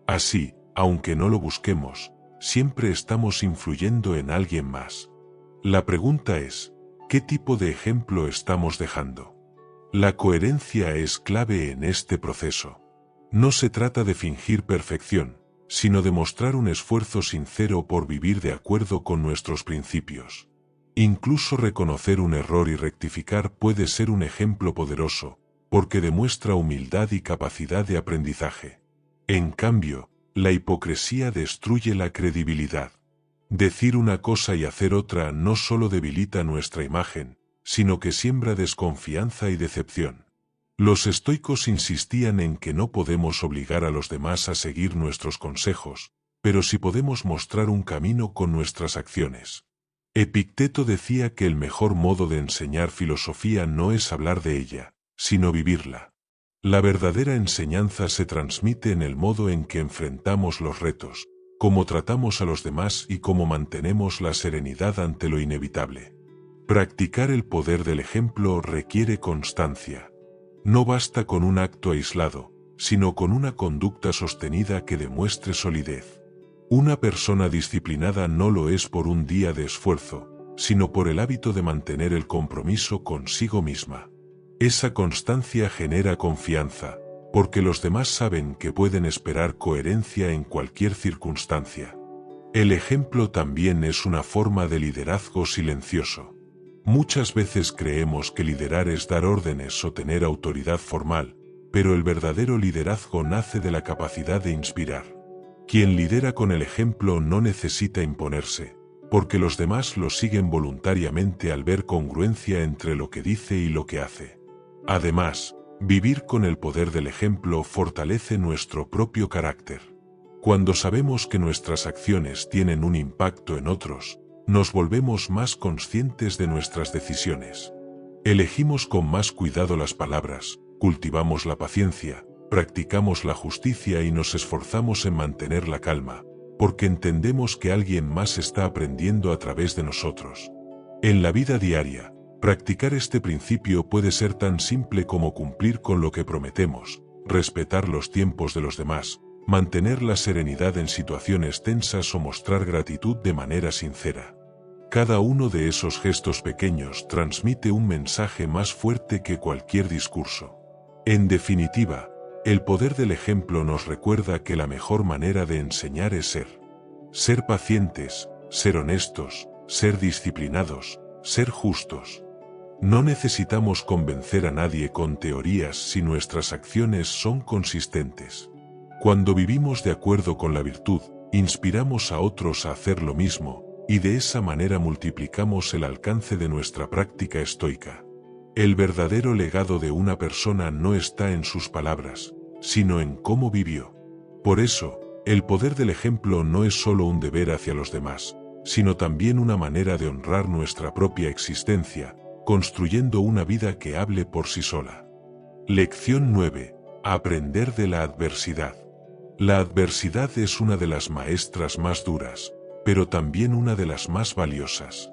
[SPEAKER 1] Así, aunque no lo busquemos, siempre estamos influyendo en alguien más. La pregunta es, ¿qué tipo de ejemplo estamos dejando? La coherencia es clave en este proceso. No se trata de fingir perfección, sino de mostrar un esfuerzo sincero por vivir de acuerdo con nuestros principios. Incluso reconocer un error y rectificar puede ser un ejemplo poderoso, porque demuestra humildad y capacidad de aprendizaje. En cambio, la hipocresía destruye la credibilidad. Decir una cosa y hacer otra no solo debilita nuestra imagen, sino que siembra desconfianza y decepción. Los estoicos insistían en que no podemos obligar a los demás a seguir nuestros consejos, pero sí podemos mostrar un camino con nuestras acciones. Epicteto decía que el mejor modo de enseñar filosofía no es hablar de ella, sino vivirla. La verdadera enseñanza se transmite en el modo en que enfrentamos los retos, cómo tratamos a los demás y cómo mantenemos la serenidad ante lo inevitable. Practicar el poder del ejemplo requiere constancia. No basta con un acto aislado, sino con una conducta sostenida que demuestre solidez. Una persona disciplinada no lo es por un día de esfuerzo, sino por el hábito de mantener el compromiso consigo misma. Esa constancia genera confianza, porque los demás saben que pueden esperar coherencia en cualquier circunstancia. El ejemplo también es una forma de liderazgo silencioso. Muchas veces creemos que liderar es dar órdenes o tener autoridad formal, pero el verdadero liderazgo nace de la capacidad de inspirar. Quien lidera con el ejemplo no necesita imponerse, porque los demás lo siguen voluntariamente al ver congruencia entre lo que dice y lo que hace. Además, vivir con el poder del ejemplo fortalece nuestro propio carácter. Cuando sabemos que nuestras acciones tienen un impacto en otros, nos volvemos más conscientes de nuestras decisiones. Elegimos con más cuidado las palabras, cultivamos la paciencia, practicamos la justicia y nos esforzamos en mantener la calma, porque entendemos que alguien más está aprendiendo a través de nosotros. En la vida diaria, Practicar este principio puede ser tan simple como cumplir con lo que prometemos, respetar los tiempos de los demás, mantener la serenidad en situaciones tensas o mostrar gratitud de manera sincera. Cada uno de esos gestos pequeños transmite un mensaje más fuerte que cualquier discurso. En definitiva, el poder del ejemplo nos recuerda que la mejor manera de enseñar es ser pacientes, ser honestos, ser disciplinados, ser justos. No necesitamos convencer a nadie con teorías si nuestras acciones son consistentes. Cuando vivimos de acuerdo con la virtud, inspiramos a otros a hacer lo mismo, y de esa manera multiplicamos el alcance de nuestra práctica estoica. El verdadero legado de una persona no está en sus palabras, sino en cómo vivió. Por eso, el poder del ejemplo no es solo un deber hacia los demás, sino también una manera de honrar nuestra propia existencia, construyendo una vida que hable por sí sola. Lección 9. Aprender de la adversidad. La adversidad es una de las maestras más duras, pero también una de las más valiosas.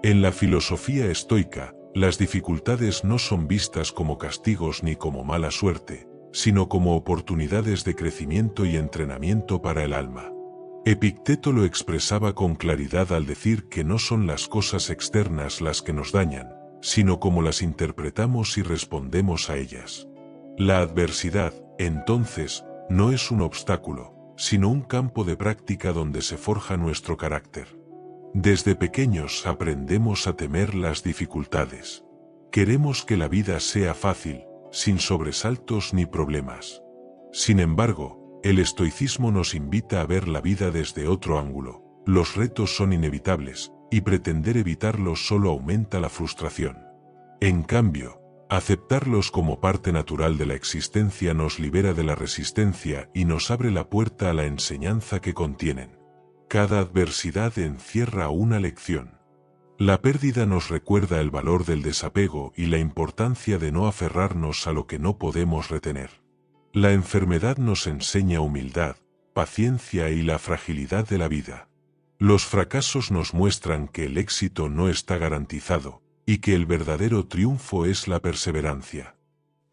[SPEAKER 1] En la filosofía estoica, las dificultades no son vistas como castigos ni como mala suerte, sino como oportunidades de crecimiento y entrenamiento para el alma. Epicteto lo expresaba con claridad al decir que no son las cosas externas las que nos dañan, sino cómo las interpretamos y respondemos a ellas. La adversidad, entonces, no es un obstáculo, sino un campo de práctica donde se forja nuestro carácter. Desde pequeños aprendemos a temer las dificultades. Queremos que la vida sea fácil, sin sobresaltos ni problemas. Sin embargo, el estoicismo nos invita a ver la vida desde otro ángulo. Los retos son inevitables, y pretender evitarlos solo aumenta la frustración. En cambio, aceptarlos como parte natural de la existencia nos libera de la resistencia y nos abre la puerta a la enseñanza que contienen. Cada adversidad encierra una lección. La pérdida nos recuerda el valor del desapego y la importancia de no aferrarnos a lo que no podemos retener. La enfermedad nos enseña humildad, paciencia y la fragilidad de la vida. Los fracasos nos muestran que el éxito no está garantizado, y que el verdadero triunfo es la perseverancia.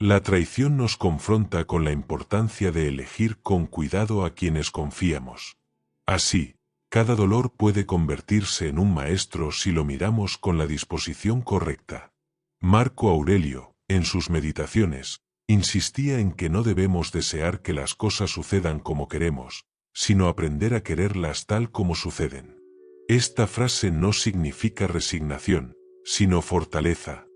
[SPEAKER 1] La traición nos confronta con la importancia de elegir con cuidado a quienes confiamos. Así, cada dolor puede convertirse en un maestro si lo miramos con la disposición correcta. Marco Aurelio, en sus meditaciones, insistía en que no debemos desear que las cosas sucedan como queremos, sino aprender a quererlas tal como suceden. Esta frase no significa resignación, sino fortaleza.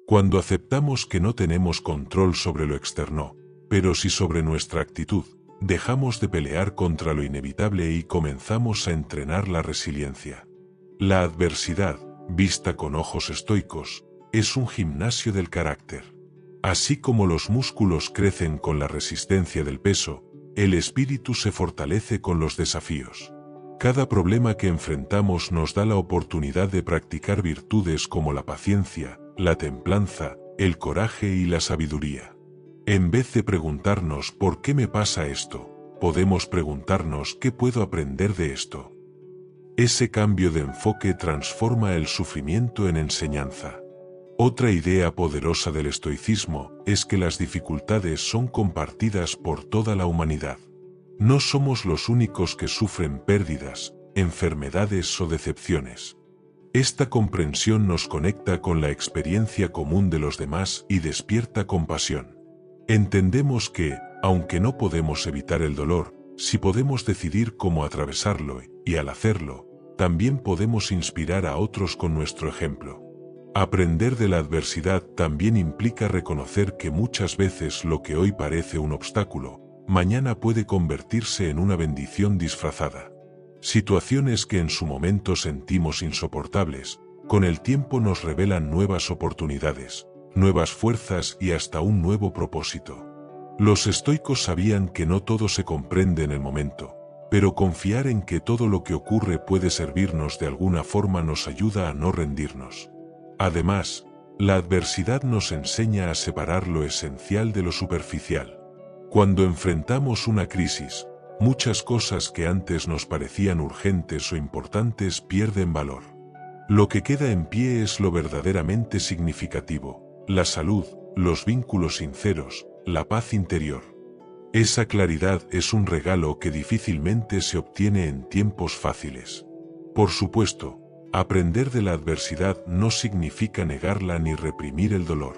[SPEAKER 1] Cuando aceptamos que no tenemos control sobre lo externo, pero sí sobre nuestra actitud, dejamos de pelear contra lo inevitable y comenzamos a entrenar la resiliencia. La adversidad, vista con ojos estoicos, es un gimnasio del carácter. Así como los músculos crecen con la resistencia del peso, el espíritu se fortalece con los desafíos. Cada problema que enfrentamos nos da la oportunidad de practicar virtudes como la paciencia, la templanza, el coraje y la sabiduría. En vez de preguntarnos ¿por qué me pasa esto?, podemos preguntarnos ¿qué puedo aprender de esto? Ese cambio de enfoque transforma el sufrimiento en enseñanza. Otra idea poderosa del estoicismo es que las dificultades son compartidas por toda la humanidad. No somos los únicos que sufren pérdidas, enfermedades o decepciones. Esta comprensión nos conecta con la experiencia común de los demás y despierta compasión. Entendemos que, aunque no podemos evitar el dolor, sí podemos decidir cómo atravesarlo y al hacerlo, también podemos inspirar a otros con nuestro ejemplo. Aprender de la adversidad también implica reconocer que muchas veces lo que hoy parece un obstáculo, mañana puede convertirse en una bendición disfrazada. Situaciones que en su momento sentimos insoportables, con el tiempo nos revelan nuevas oportunidades, nuevas fuerzas y hasta un nuevo propósito. Los estoicos sabían que no todo se comprende en el momento, pero confiar en que todo lo que ocurre puede servirnos de alguna forma nos ayuda a no rendirnos. Además, la adversidad nos enseña a separar lo esencial de lo superficial. Cuando enfrentamos una crisis, muchas cosas que antes nos parecían urgentes o importantes pierden valor. Lo que queda en pie es lo verdaderamente significativo, la salud, los vínculos sinceros, la paz interior. Esa claridad es un regalo que difícilmente se obtiene en tiempos fáciles. Por supuesto, aprender de la adversidad no significa negarla ni reprimir el dolor.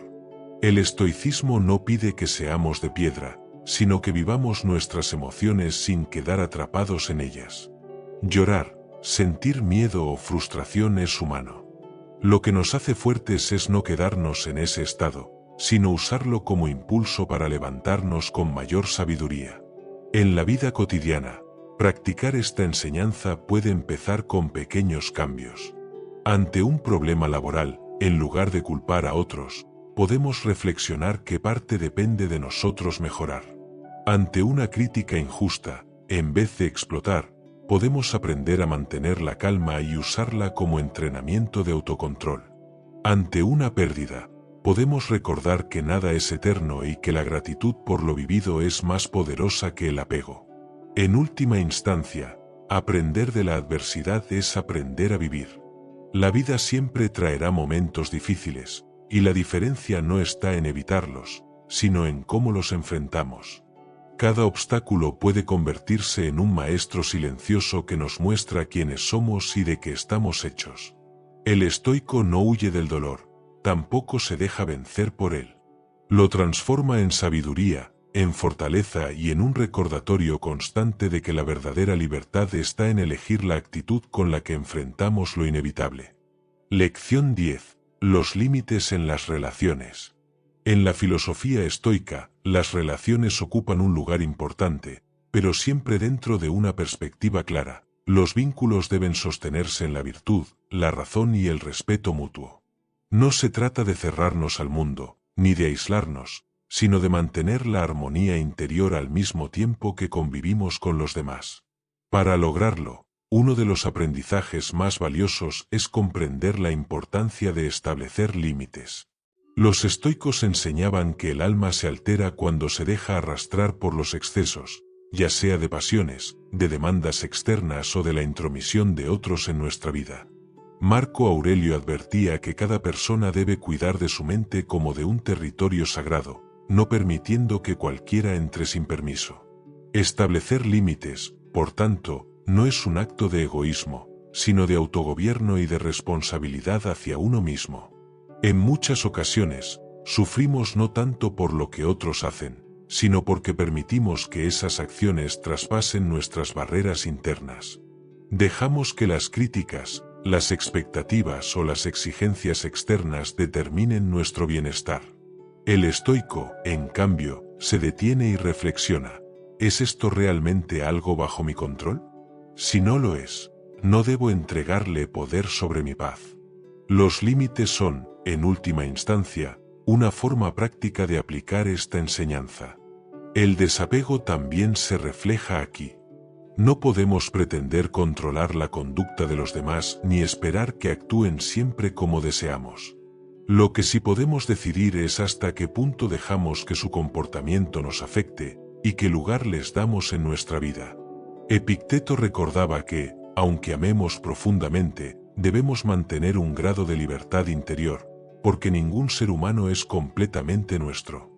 [SPEAKER 1] El estoicismo no pide que seamos de piedra, sino que vivamos nuestras emociones sin quedar atrapados en ellas. Llorar, sentir miedo o frustración es humano. Lo que nos hace fuertes es no quedarnos en ese estado, sino usarlo como impulso para levantarnos con mayor sabiduría. En la vida cotidiana, practicar esta enseñanza puede empezar con pequeños cambios. Ante un problema laboral, en lugar de culpar a otros, podemos reflexionar qué parte depende de nosotros mejorar. Ante una crítica injusta, en vez de explotar, podemos aprender a mantener la calma y usarla como entrenamiento de autocontrol. Ante una pérdida, podemos recordar que nada es eterno y que la gratitud por lo vivido es más poderosa que el apego. En última instancia, aprender de la adversidad es aprender a vivir. La vida siempre traerá momentos difíciles, y la diferencia no está en evitarlos, sino en cómo los enfrentamos. Cada obstáculo puede convertirse en un maestro silencioso que nos muestra quiénes somos y de qué estamos hechos. El estoico no huye del dolor, tampoco se deja vencer por él. Lo transforma en sabiduría, en fortaleza y en un recordatorio constante de que la verdadera libertad está en elegir la actitud con la que enfrentamos lo inevitable. Lección 10. Los límites en las relaciones. En la filosofía estoica, las relaciones ocupan un lugar importante, pero siempre dentro de una perspectiva clara. Los vínculos deben sostenerse en la virtud, la razón y el respeto mutuo. No se trata de cerrarnos al mundo, ni de aislarnos, sino de mantener la armonía interior al mismo tiempo que convivimos con los demás. Para lograrlo, uno de los aprendizajes más valiosos es comprender la importancia de establecer límites. Los estoicos enseñaban que el alma se altera cuando se deja arrastrar por los excesos, ya sea de pasiones, de demandas externas o de la intromisión de otros en nuestra vida. Marco Aurelio advertía que cada persona debe cuidar de su mente como de un territorio sagrado, no permitiendo que cualquiera entre sin permiso. Establecer límites, por tanto, no es un acto de egoísmo, sino de autogobierno y de responsabilidad hacia uno mismo. En muchas ocasiones, sufrimos no tanto por lo que otros hacen, sino porque permitimos que esas acciones traspasen nuestras barreras internas. Dejamos que las críticas, las expectativas o las exigencias externas determinen nuestro bienestar. El estoico, en cambio, se detiene y reflexiona: ¿es esto realmente algo bajo mi control? Si no lo es, no debo entregarle poder sobre mi paz. Los límites son, en última instancia, una forma práctica de aplicar esta enseñanza. El desapego también se refleja aquí. No podemos pretender controlar la conducta de los demás ni esperar que actúen siempre como deseamos. Lo que sí podemos decidir es hasta qué punto dejamos que su comportamiento nos afecte y qué lugar les damos en nuestra vida. Epicteto recordaba que, aunque amemos profundamente, debemos mantener un grado de libertad interior, porque ningún ser humano es completamente nuestro.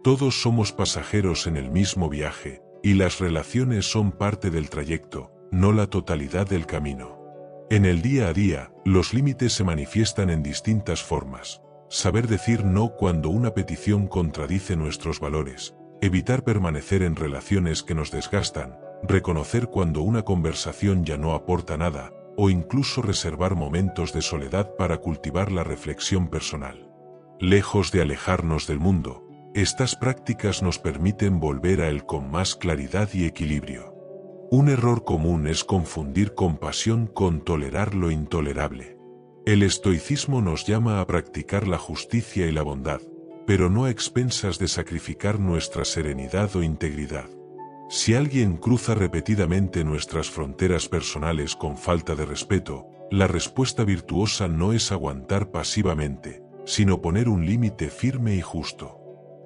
[SPEAKER 1] Todos somos pasajeros en el mismo viaje, y las relaciones son parte del trayecto, no la totalidad del camino. En el día a día, los límites se manifiestan en distintas formas. Saber decir no cuando una petición contradice nuestros valores, evitar permanecer en relaciones que nos desgastan, reconocer cuando una conversación ya no aporta nada, o incluso reservar momentos de soledad para cultivar la reflexión personal. Lejos de alejarnos del mundo, estas prácticas nos permiten volver a él con más claridad y equilibrio. Un error común es confundir compasión con tolerar lo intolerable. El estoicismo nos llama a practicar la justicia y la bondad, pero no a expensas de sacrificar nuestra serenidad o integridad. Si alguien cruza repetidamente nuestras fronteras personales con falta de respeto, la respuesta virtuosa no es aguantar pasivamente, sino poner un límite firme y justo.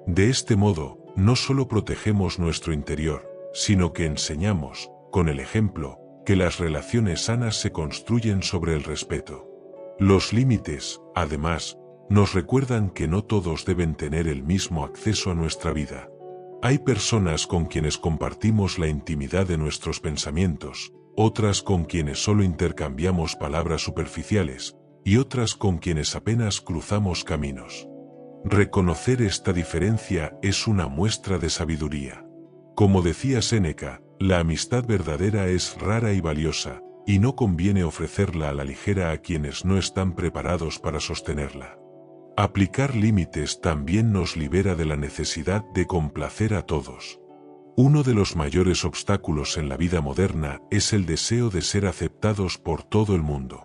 [SPEAKER 1] De este modo, no solo protegemos nuestro interior, sino que enseñamos, con el ejemplo, que las relaciones sanas se construyen sobre el respeto. Los límites, además, nos recuerdan que no todos deben tener el mismo acceso a nuestra vida. Hay personas con quienes compartimos la intimidad de nuestros pensamientos, otras con quienes solo intercambiamos palabras superficiales, y otras con quienes apenas cruzamos caminos. Reconocer esta diferencia es una muestra de sabiduría. Como decía Séneca, la amistad verdadera es rara y valiosa, y no conviene ofrecerla a la ligera a quienes no están preparados para sostenerla. Aplicar límites también nos libera de la necesidad de complacer a todos. Uno de los mayores obstáculos en la vida moderna es el deseo de ser aceptados por todo el mundo.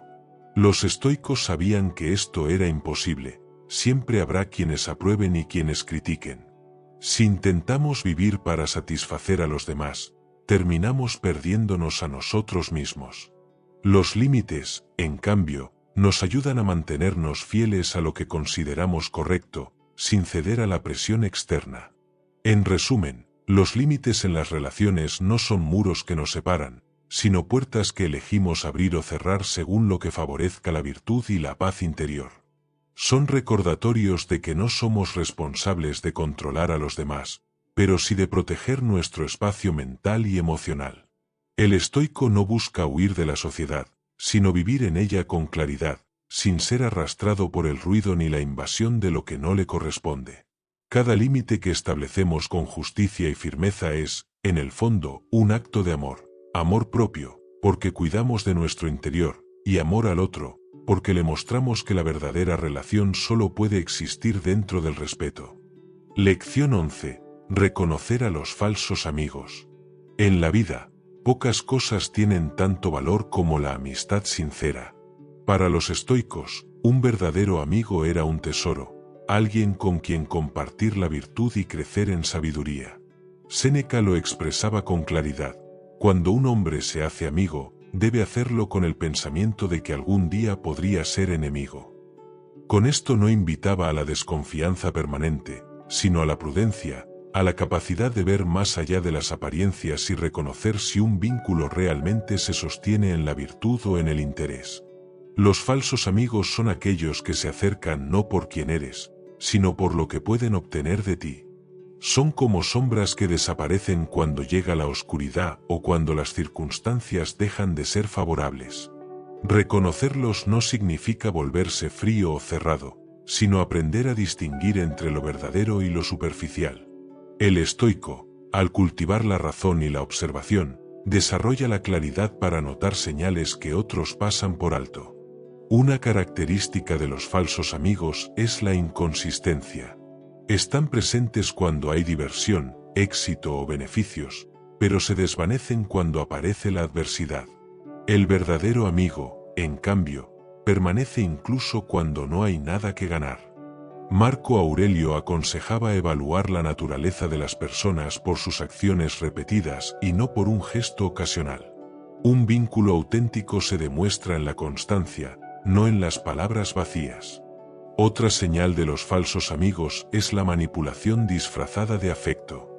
[SPEAKER 1] Los estoicos sabían que esto era imposible, siempre habrá quienes aprueben y quienes critiquen. Si intentamos vivir para satisfacer a los demás, terminamos perdiéndonos a nosotros mismos. Los límites, en cambio, nos ayudan a mantenernos fieles a lo que consideramos correcto, sin ceder a la presión externa. En resumen, los límites en las relaciones no son muros que nos separan, sino puertas que elegimos abrir o cerrar según lo que favorezca la virtud y la paz interior. Son recordatorios de que no somos responsables de controlar a los demás, pero sí de proteger nuestro espacio mental y emocional. El estoico no busca huir de la sociedad, sino vivir en ella con claridad, sin ser arrastrado por el ruido ni la invasión de lo que no le corresponde. Cada límite que establecemos con justicia y firmeza es, en el fondo, un acto de amor, amor propio, porque cuidamos de nuestro interior, y amor al otro, porque le mostramos que la verdadera relación solo puede existir dentro del respeto. Lección 11. Reconocer a los falsos amigos. En la vida, pocas cosas tienen tanto valor como la amistad sincera. Para los estoicos, un verdadero amigo era un tesoro, alguien con quien compartir la virtud y crecer en sabiduría. Séneca lo expresaba con claridad: cuando un hombre se hace amigo, debe hacerlo con el pensamiento de que algún día podría ser enemigo. Con esto no invitaba a la desconfianza permanente, sino a la prudencia, a la capacidad de ver más allá de las apariencias y reconocer si un vínculo realmente se sostiene en la virtud o en el interés. Los falsos amigos son aquellos que se acercan no por quien eres, sino por lo que pueden obtener de ti. Son como sombras que desaparecen cuando llega la oscuridad o cuando las circunstancias dejan de ser favorables. Reconocerlos no significa volverse frío o cerrado, sino aprender a distinguir entre lo verdadero y lo superficial. El estoico, al cultivar la razón y la observación, desarrolla la claridad para notar señales que otros pasan por alto. Una característica de los falsos amigos es la inconsistencia. Están presentes cuando hay diversión, éxito o beneficios, pero se desvanecen cuando aparece la adversidad. El verdadero amigo, en cambio, permanece incluso cuando no hay nada que ganar. Marco Aurelio aconsejaba evaluar la naturaleza de las personas por sus acciones repetidas y no por un gesto ocasional. Un vínculo auténtico se demuestra en la constancia, no en las palabras vacías. Otra señal de los falsos amigos es la manipulación disfrazada de afecto.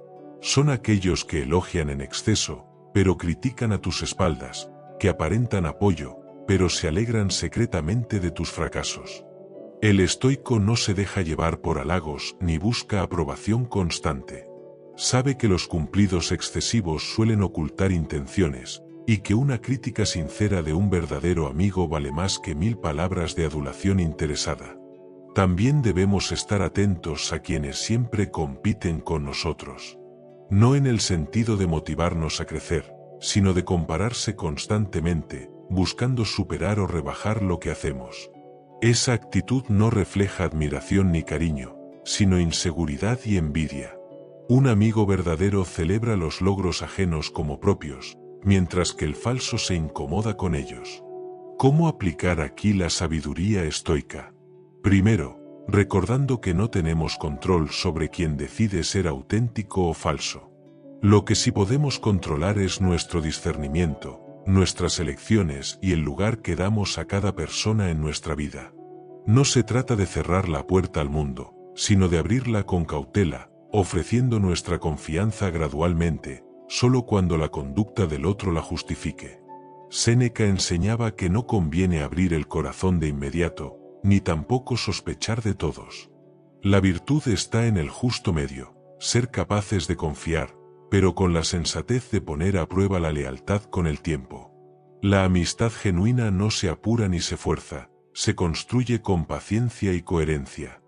[SPEAKER 1] Son aquellos que elogian en exceso, pero critican a tus espaldas, que aparentan apoyo, pero se alegran secretamente de tus fracasos. El estoico no se deja llevar por halagos ni busca aprobación constante. Sabe que los cumplidos excesivos suelen ocultar intenciones, y que una crítica sincera de un verdadero amigo vale más que 1000 palabras de adulación interesada. También debemos estar atentos a quienes siempre compiten con nosotros. No en el sentido de motivarnos a crecer, sino de compararse constantemente, buscando superar o rebajar lo que hacemos. Esa actitud no refleja admiración ni cariño, sino inseguridad y envidia. Un amigo verdadero celebra los logros ajenos como propios, mientras que el falso se incomoda con ellos. ¿Cómo aplicar aquí la sabiduría estoica? Primero, recordando que no tenemos control sobre quien decide ser auténtico o falso. Lo que sí podemos controlar es nuestro discernimiento, nuestras elecciones y el lugar que damos a cada persona en nuestra vida. No se trata de cerrar la puerta al mundo, sino de abrirla con cautela, ofreciendo nuestra confianza gradualmente, solo cuando la conducta del otro la justifique. Séneca enseñaba que no conviene abrir el corazón de inmediato, ni tampoco sospechar de todos. La virtud está en el justo medio, ser capaces de confiar, pero con la sensatez de poner a prueba la lealtad con el tiempo. La amistad genuina no se apura ni se fuerza, se construye con paciencia y coherencia.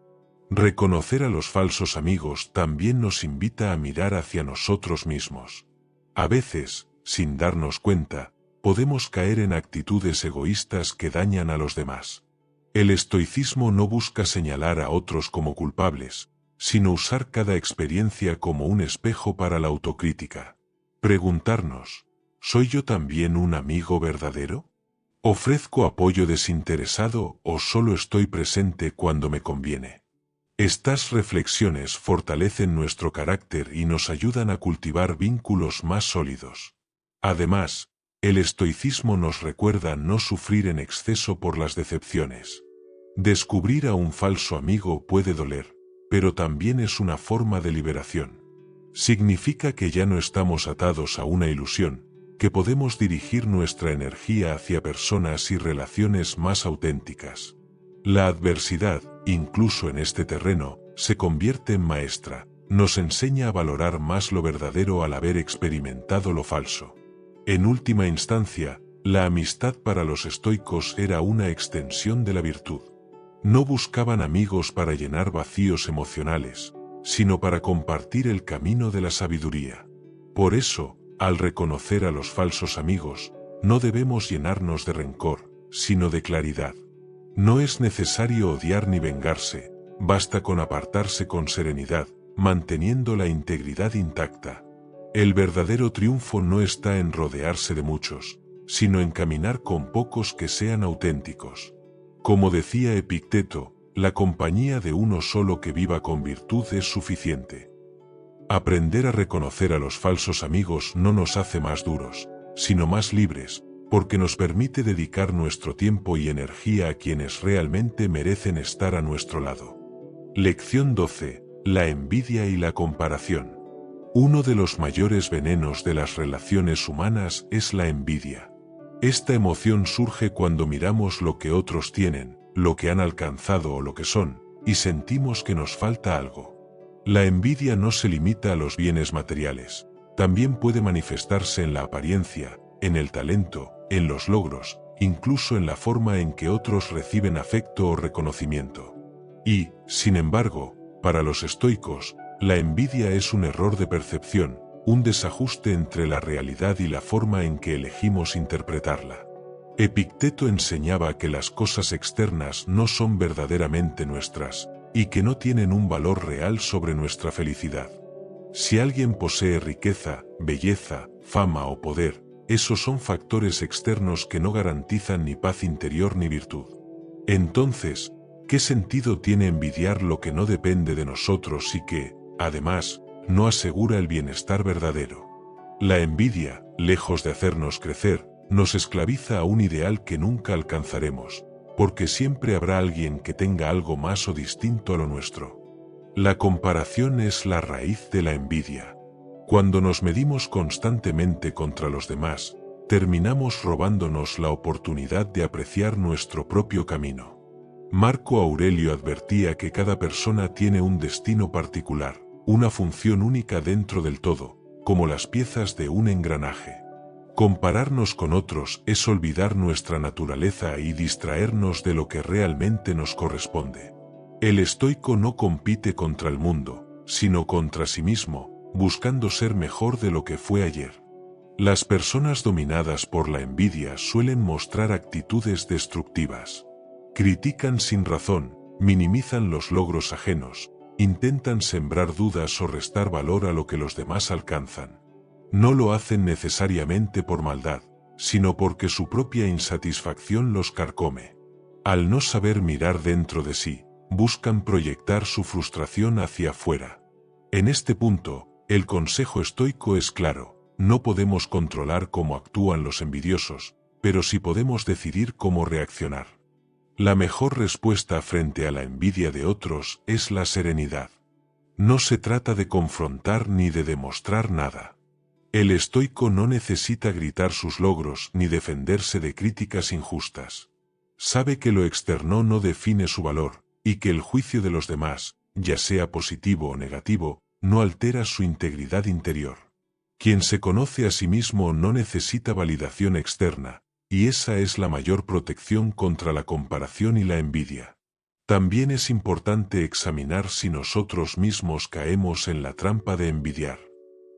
[SPEAKER 1] Reconocer a los falsos amigos también nos invita a mirar hacia nosotros mismos. A veces, sin darnos cuenta, podemos caer en actitudes egoístas que dañan a los demás. El estoicismo no busca señalar a otros como culpables, sino usar cada experiencia como un espejo para la autocrítica. Preguntarnos, ¿soy yo también un amigo verdadero? ¿Ofrezco apoyo desinteresado o solo estoy presente cuando me conviene? Estas reflexiones fortalecen nuestro carácter y nos ayudan a cultivar vínculos más sólidos. Además, el estoicismo nos recuerda no sufrir en exceso por las decepciones. Descubrir a un falso amigo puede doler, pero también es una forma de liberación. Significa que ya no estamos atados a una ilusión, que podemos dirigir nuestra energía hacia personas y relaciones más auténticas. La adversidad, incluso en este terreno, se convierte en maestra, nos enseña a valorar más lo verdadero al haber experimentado lo falso. En última instancia, la amistad para los estoicos era una extensión de la virtud. No buscaban amigos para llenar vacíos emocionales, sino para compartir el camino de la sabiduría. Por eso, al reconocer a los falsos amigos, no debemos llenarnos de rencor, sino de claridad. No es necesario odiar ni vengarse, basta con apartarse con serenidad, manteniendo la integridad intacta. El verdadero triunfo no está en rodearse de muchos, sino en caminar con pocos que sean auténticos. Como decía Epicteto, la compañía de uno solo que viva con virtud es suficiente. Aprender a reconocer a los falsos amigos no nos hace más duros, sino más libres, porque nos permite dedicar nuestro tiempo y energía a quienes realmente merecen estar a nuestro lado. Lección 12. La envidia y la comparación. Uno de los mayores venenos de las relaciones humanas es la envidia. Esta emoción surge cuando miramos lo que otros tienen, lo que han alcanzado o lo que son, y sentimos que nos falta algo. La envidia no se limita a los bienes materiales, también puede manifestarse en la apariencia, en el talento, en los logros, incluso en la forma en que otros reciben afecto o reconocimiento. Y, sin embargo, para los estoicos, la envidia es un error de percepción, un desajuste entre la realidad y la forma en que elegimos interpretarla. Epicteto enseñaba que las cosas externas no son verdaderamente nuestras, y que no tienen un valor real sobre nuestra felicidad. Si alguien posee riqueza, belleza, fama o poder, esos son factores externos que no garantizan ni paz interior ni virtud. Entonces, ¿qué sentido tiene envidiar lo que no depende de nosotros y que, además, no asegura el bienestar verdadero? La envidia, lejos de hacernos crecer, nos esclaviza a un ideal que nunca alcanzaremos, porque siempre habrá alguien que tenga algo más o distinto a lo nuestro. La comparación es la raíz de la envidia. Cuando nos medimos constantemente contra los demás, terminamos robándonos la oportunidad de apreciar nuestro propio camino. Marco Aurelio advertía que cada persona tiene un destino particular, una función única dentro del todo, como las piezas de un engranaje. Compararnos con otros es olvidar nuestra naturaleza y distraernos de lo que realmente nos corresponde. El estoico no compite contra el mundo, sino contra sí mismo, buscando ser mejor de lo que fue ayer. Las personas dominadas por la envidia suelen mostrar actitudes destructivas. Critican sin razón, minimizan los logros ajenos, intentan sembrar dudas o restar valor a lo que los demás alcanzan. No lo hacen necesariamente por maldad, sino porque su propia insatisfacción los carcome. Al no saber mirar dentro de sí, buscan proyectar su frustración hacia afuera. En este punto, el consejo estoico es claro: no podemos controlar cómo actúan los envidiosos, pero sí podemos decidir cómo reaccionar. La mejor respuesta frente a la envidia de otros es la serenidad. No se trata de confrontar ni de demostrar nada. El estoico no necesita gritar sus logros ni defenderse de críticas injustas. Sabe que lo externo no define su valor, y que el juicio de los demás, ya sea positivo o negativo, no altera su integridad interior. Quien se conoce a sí mismo no necesita validación externa, y esa es la mayor protección contra la comparación y la envidia. También es importante examinar si nosotros mismos caemos en la trampa de envidiar.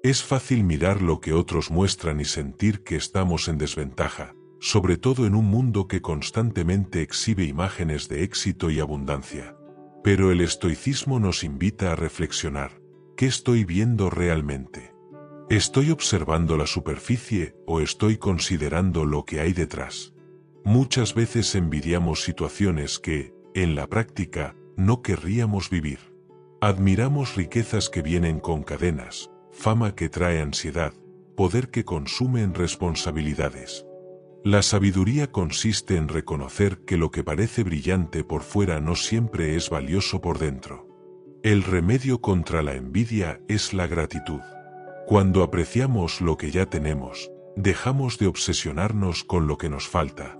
[SPEAKER 1] Es fácil mirar lo que otros muestran y sentir que estamos en desventaja, sobre todo en un mundo que constantemente exhibe imágenes de éxito y abundancia. Pero el estoicismo nos invita a reflexionar: ¿qué estoy viendo realmente? ¿Estoy observando la superficie o estoy considerando lo que hay detrás? Muchas veces envidiamos situaciones que, en la práctica, no querríamos vivir. Admiramos riquezas que vienen con cadenas, fama que trae ansiedad, poder que consume en responsabilidades. La sabiduría consiste en reconocer que lo que parece brillante por fuera no siempre es valioso por dentro. El remedio contra la envidia es la gratitud. Cuando apreciamos lo que ya tenemos, dejamos de obsesionarnos con lo que nos falta.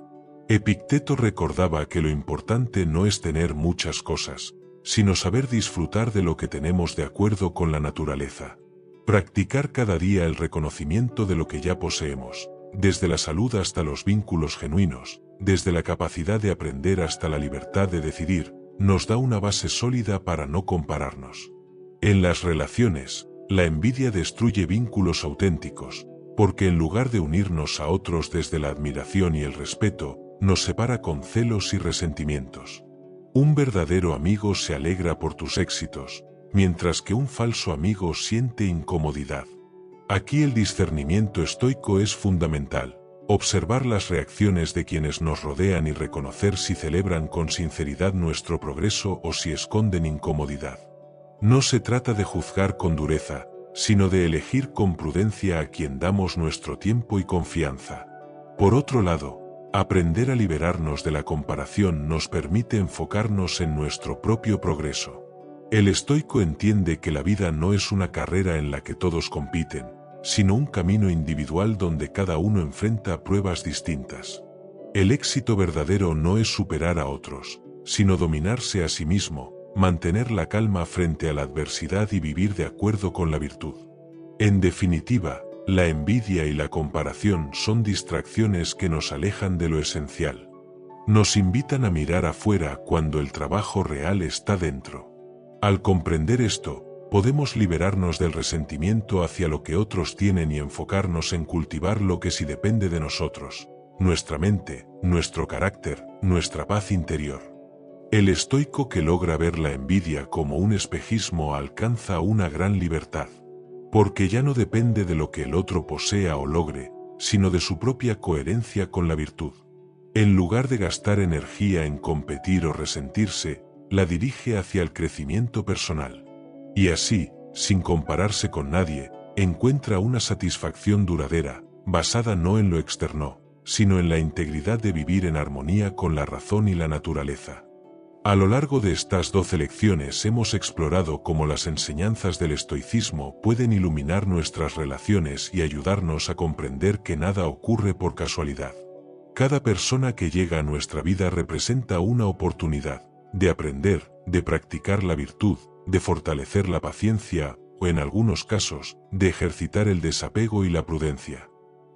[SPEAKER 1] Epicteto recordaba que lo importante no es tener muchas cosas, sino saber disfrutar de lo que tenemos de acuerdo con la naturaleza. Practicar cada día el reconocimiento de lo que ya poseemos, desde la salud hasta los vínculos genuinos, desde la capacidad de aprender hasta la libertad de decidir, nos da una base sólida para no compararnos. En las relaciones, la envidia destruye vínculos auténticos, porque en lugar de unirnos a otros desde la admiración y el respeto, nos separa con celos y resentimientos. Un verdadero amigo se alegra por tus éxitos, mientras que un falso amigo siente incomodidad. Aquí el discernimiento estoico es fundamental: observar las reacciones de quienes nos rodean y reconocer si celebran con sinceridad nuestro progreso o si esconden incomodidad. No se trata de juzgar con dureza, sino de elegir con prudencia a quien damos nuestro tiempo y confianza. Por otro lado, aprender a liberarnos de la comparación nos permite enfocarnos en nuestro propio progreso. El estoico entiende que la vida no es una carrera en la que todos compiten, sino un camino individual donde cada uno enfrenta pruebas distintas. El éxito verdadero no es superar a otros, sino dominarse a sí mismo, mantener la calma frente a la adversidad y vivir de acuerdo con la virtud. En definitiva, la envidia y la comparación son distracciones que nos alejan de lo esencial. Nos invitan a mirar afuera cuando el trabajo real está dentro. Al comprender esto, podemos liberarnos del resentimiento hacia lo que otros tienen y enfocarnos en cultivar lo que sí depende de nosotros: nuestra mente, nuestro carácter, nuestra paz interior. El estoico que logra ver la envidia como un espejismo alcanza una gran libertad, porque ya no depende de lo que el otro posea o logre, sino de su propia coherencia con la virtud. En lugar de gastar energía en competir o resentirse, la dirige hacia el crecimiento personal. Y así, sin compararse con nadie, encuentra una satisfacción duradera, basada no en lo externo, sino en la integridad de vivir en armonía con la razón y la naturaleza. A lo largo de estas 12 lecciones hemos explorado cómo las enseñanzas del estoicismo pueden iluminar nuestras relaciones y ayudarnos a comprender que nada ocurre por casualidad. Cada persona que llega a nuestra vida representa una oportunidad de aprender, de practicar la virtud, de fortalecer la paciencia, o en algunos casos, de ejercitar el desapego y la prudencia.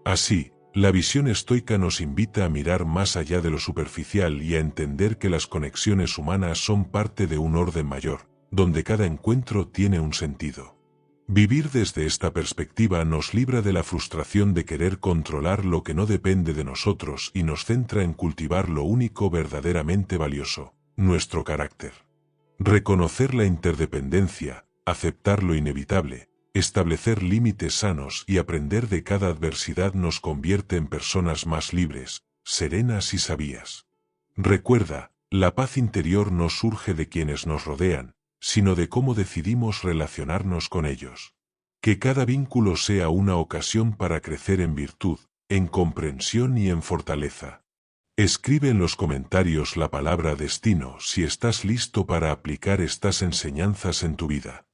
[SPEAKER 1] Así, la visión estoica nos invita a mirar más allá de lo superficial y a entender que las conexiones humanas son parte de un orden mayor, donde cada encuentro tiene un sentido. Vivir desde esta perspectiva nos libra de la frustración de querer controlar lo que no depende de nosotros y nos centra en cultivar lo único verdaderamente valioso: nuestro carácter. Reconocer la interdependencia, aceptar lo inevitable, establecer límites sanos y aprender de cada adversidad nos convierte en personas más libres, serenas y sabias. Recuerda, la paz interior no surge de quienes nos rodean, sino de cómo decidimos relacionarnos con ellos. Que cada vínculo sea una ocasión para crecer en virtud, en comprensión y en fortaleza. Escribe en los comentarios la palabra destino si estás listo para aplicar estas enseñanzas en tu vida.